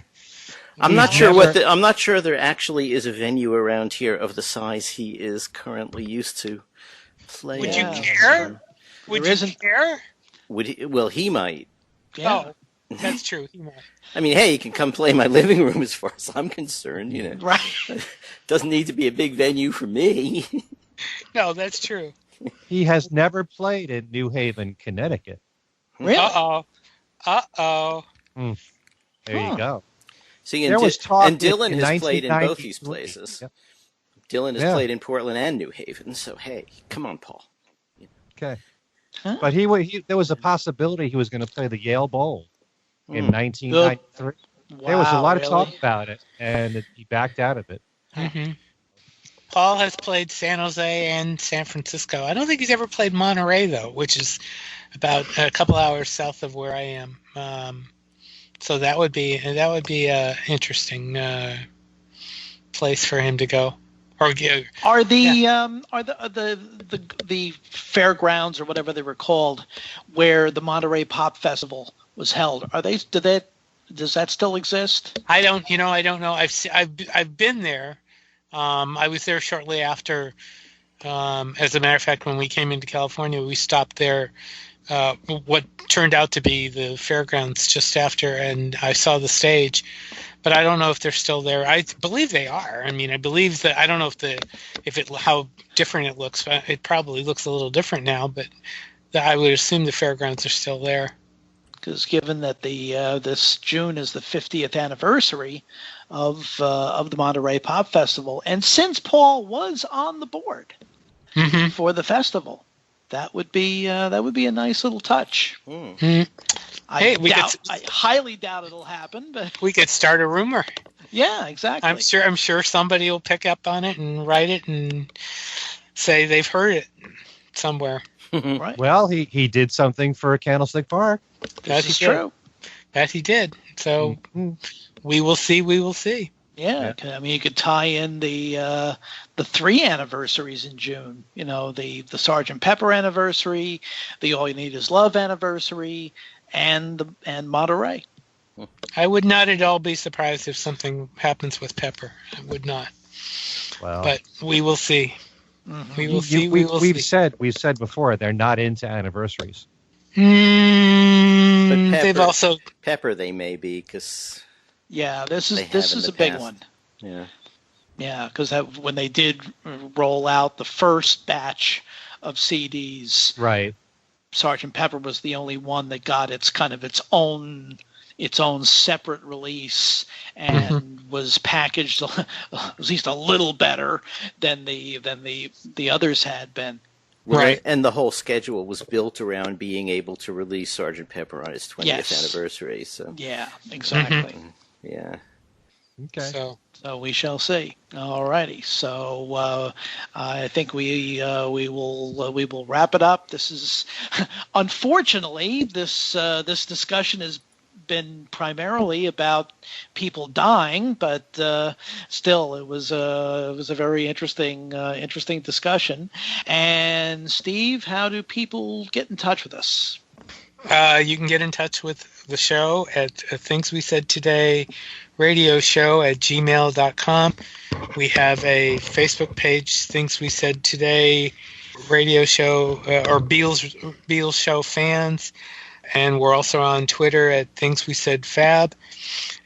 I'm not sure there actually is a venue around here of the size he is currently used to play. Would you care? Would you care? Would he? Well, he might. Yeah. Oh, that's true. He might. I mean, hey, he can come play my living room as far as I'm concerned. Right. Doesn't need to be a big venue for me. No, that's true. He has never played in New Haven, Connecticut. Really? Uh-oh. There you go. See, and Dylan has played in both these places. Yep. Dylan has played in Portland and New Haven, so hey, come on, Paul. Okay. Huh? But there was a possibility he was going to play the Yale Bowl in 1993. Wow, there was a lot of talk about it, and he backed out of it. Mm-hmm. Paul has played San Jose and San Francisco. I don't think he's ever played Monterey, though, which is about a couple hours south of where I am. So that would be a interesting place for him to go. Or Are the fairgrounds or whatever they were called, where the Monterey Pop Festival was held? Does that still exist? I don't know. I've been there. I was there shortly after. As a matter of fact, when we came into California, we stopped there. What turned out to be the fairgrounds just after, and I saw the stage. But I don't know if they're still there. I believe they are. I mean, I believe that. I don't know how different it looks. But it probably looks a little different now. But I would assume the fairgrounds are still there. Because given that this June is the 50th anniversary of the Monterey Pop Festival, and since Paul was on the board for the festival, that would be a nice little touch. I highly doubt it'll happen, but we could start a rumor. Yeah, exactly. I'm sure somebody will pick up on it and write it and say they've heard it somewhere. Right. Well, he did something for Candlestick Park. That is true. That he did. So we will see. We will see. Yeah, I mean, you could tie in the 3 anniversaries in June. You know, the Sgt. Pepper anniversary, the All You Need Is Love anniversary, and Monterey. I would not at all be surprised if something happens with Pepper. I would not. Well, but we will see. We will see. We've said before they're not into anniversaries. But Pepper, they've also Pepper they may be because this is a big one. Yeah, because when they did roll out the first batch of CDs, right, Sgt. Pepper was the only one that got its own separate release and was packaged at least a little better than the others had been. Right, and the whole schedule was built around being able to release Sgt. Pepper on its 20th anniversary. So yeah, exactly. Yeah. Okay. So we shall see. All righty. So I think we will wrap it up. This is unfortunately this discussion has been primarily about people dying, but still it was a very interesting discussion. And Steve, how do people get in touch with us? You can get in touch with the show at Things We Said Today radio show at gmail.com. We have a Facebook page, Things We Said Today radio show, or Beatles show fans. And we're also on Twitter at Things We Said Fab.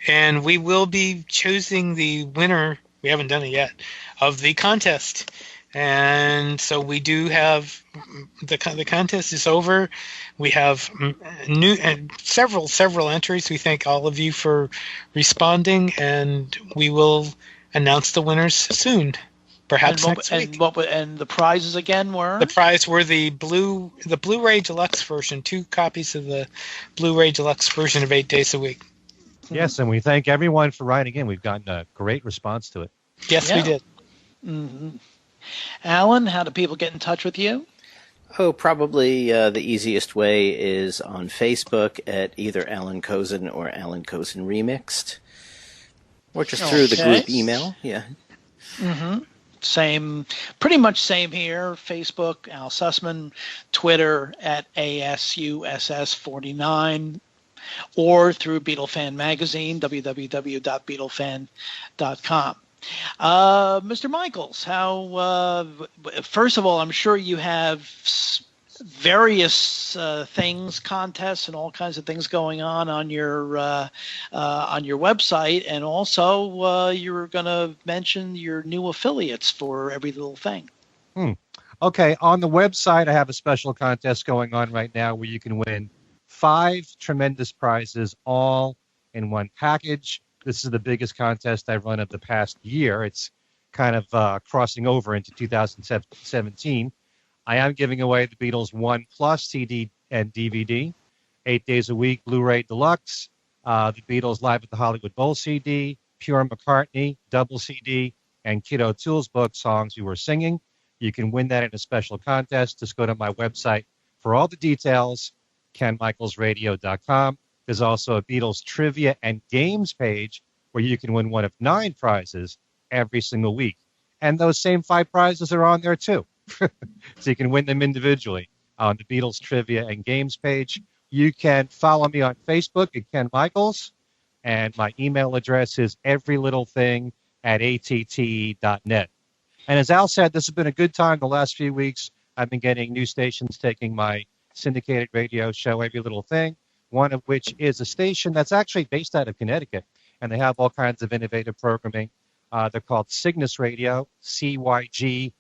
And we will be choosing the winner, we haven't done it yet, of the contest. And so we do have, the contest is over. We have new and several entries. We thank all of you for responding, and we will announce the winners soon, perhaps next week. And the prizes again were? The prize were the Blu-ray Deluxe version, 2 copies of the Blu-ray Deluxe version of 8 Days a Week. Yes, and we thank everyone for writing in. We've gotten a great response to it. Yes, we did. Mm-hmm. Allan, how do people get in touch with you? Oh, probably the easiest way is on Facebook at either Allan Kozin or Allan Kozin Remixed, or just through the group email. Yeah. Same, pretty much same here. Facebook, Al Sussman, Twitter at ASUSS49, or through Beatle Fan Magazine, www.beatlefan.com. Mr. Michaels, how? First of all, I'm sure you have various things, contests, and all kinds of things going on your website, and also you were going to mention your new affiliates for Every Little Thing. Okay, on the website, I have a special contest going on right now where you can win 5 tremendous prizes, all in one package. This is the biggest contest I've run of the past year. It's kind of crossing over into 2017. I am giving away the Beatles 1 Plus CD and DVD, 8 Days a Week Blu-ray Deluxe, the Beatles Live at the Hollywood Bowl CD, Pure McCartney double CD, and Kid O'Toole's book, Songs We Were Singing. You can win that in a special contest. Just go to my website for all the details, kenmichaelsradio.com. There's also a Beatles trivia and games page where you can win one of 9 prizes every single week. And those same 5 prizes are on there too. So you can win them individually on the Beatles Trivia and Games page. You can follow me on Facebook at Ken Michaels. And my email address is everylittlething@att.net. And as Al said, this has been a good time the last few weeks. I've been getting new stations taking my syndicated radio show, Every Little Thing, one of which is a station that's actually based out of Connecticut. And they have all kinds of innovative programming. They're called Cygnus Radio, CYGNUS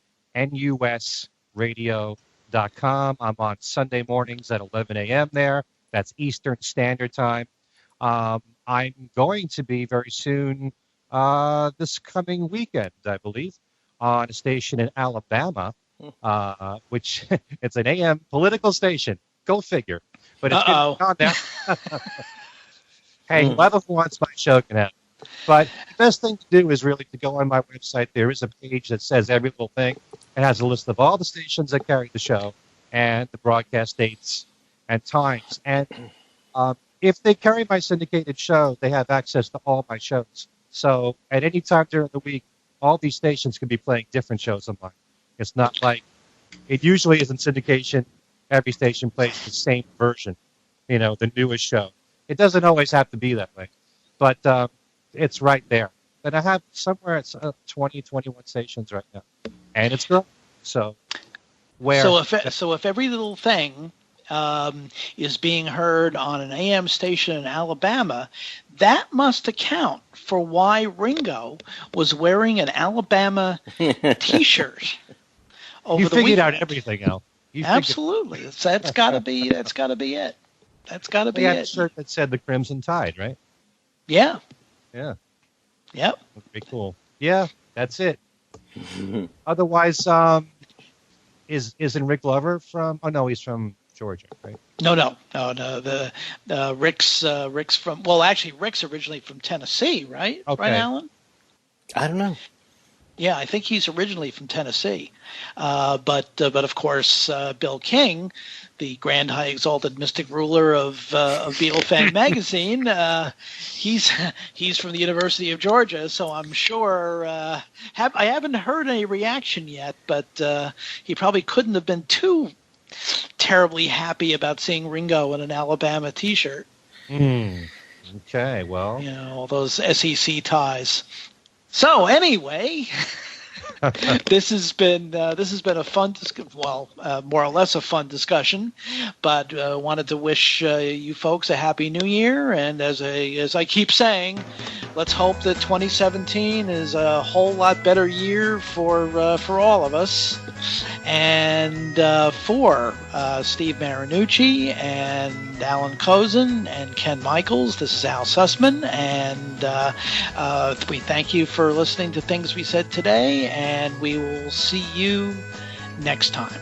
radio.com. I'm on Sunday mornings at 11 a.m. there. That's Eastern Standard Time. I'm going to be very soon, this coming weekend, I believe, on a station in Alabama, which it's an AM political station. Go figure. But it's on there. Hey, whoever wants my show can have it. But the best thing to do is really to go on my website. There is a page that says Every Little Thing. It has a list of all the stations that carry the show and the broadcast dates and times. And if they carry my syndicated show, they have access to all my shows. So at any time during the week, all these stations can be playing different shows of mine. It's not like it usually is in syndication. Every station plays the same version, the newest show. It doesn't always have to be that way, but it's right there. And I have somewhere it's 20, 21 stations right now, and it's growing. So if Every Little Thing is being heard on an AM station in Alabama, that must account for why Ringo was wearing an Alabama T-shirt over you the figured weekend. out everything, Al. Absolutely, that's got to be it. That's got to be it. They had a shirt that said the Crimson Tide, right? Yeah. Yeah. Yep. Very cool. Yeah, that's it. Otherwise, isn't Rick Glover from? Oh no, he's from Georgia, right? No. The Rick's from. Well, actually, Rick's originally from Tennessee, right? Okay. Right, Allan? I don't know. Yeah, I think he's originally from Tennessee, but of course, Bill King, the grand, high, exalted, mystic ruler of Beatle Fan magazine, he's from the University of Georgia. So I'm sure I haven't heard any reaction yet, but he probably couldn't have been too terribly happy about seeing Ringo in an Alabama T-shirt. Okay, well, all those SEC ties. So anyway, this has been a fun, more or less a fun discussion, but wanted to wish you folks a happy New Year, and as I keep saying, let's hope that 2017 is a whole lot better year for all of us. And for Steve Marinucci and Allan Kozin and Ken Michaels, this is Al Sussman, and we thank you for listening to Things We Said Today, and we will see you next time.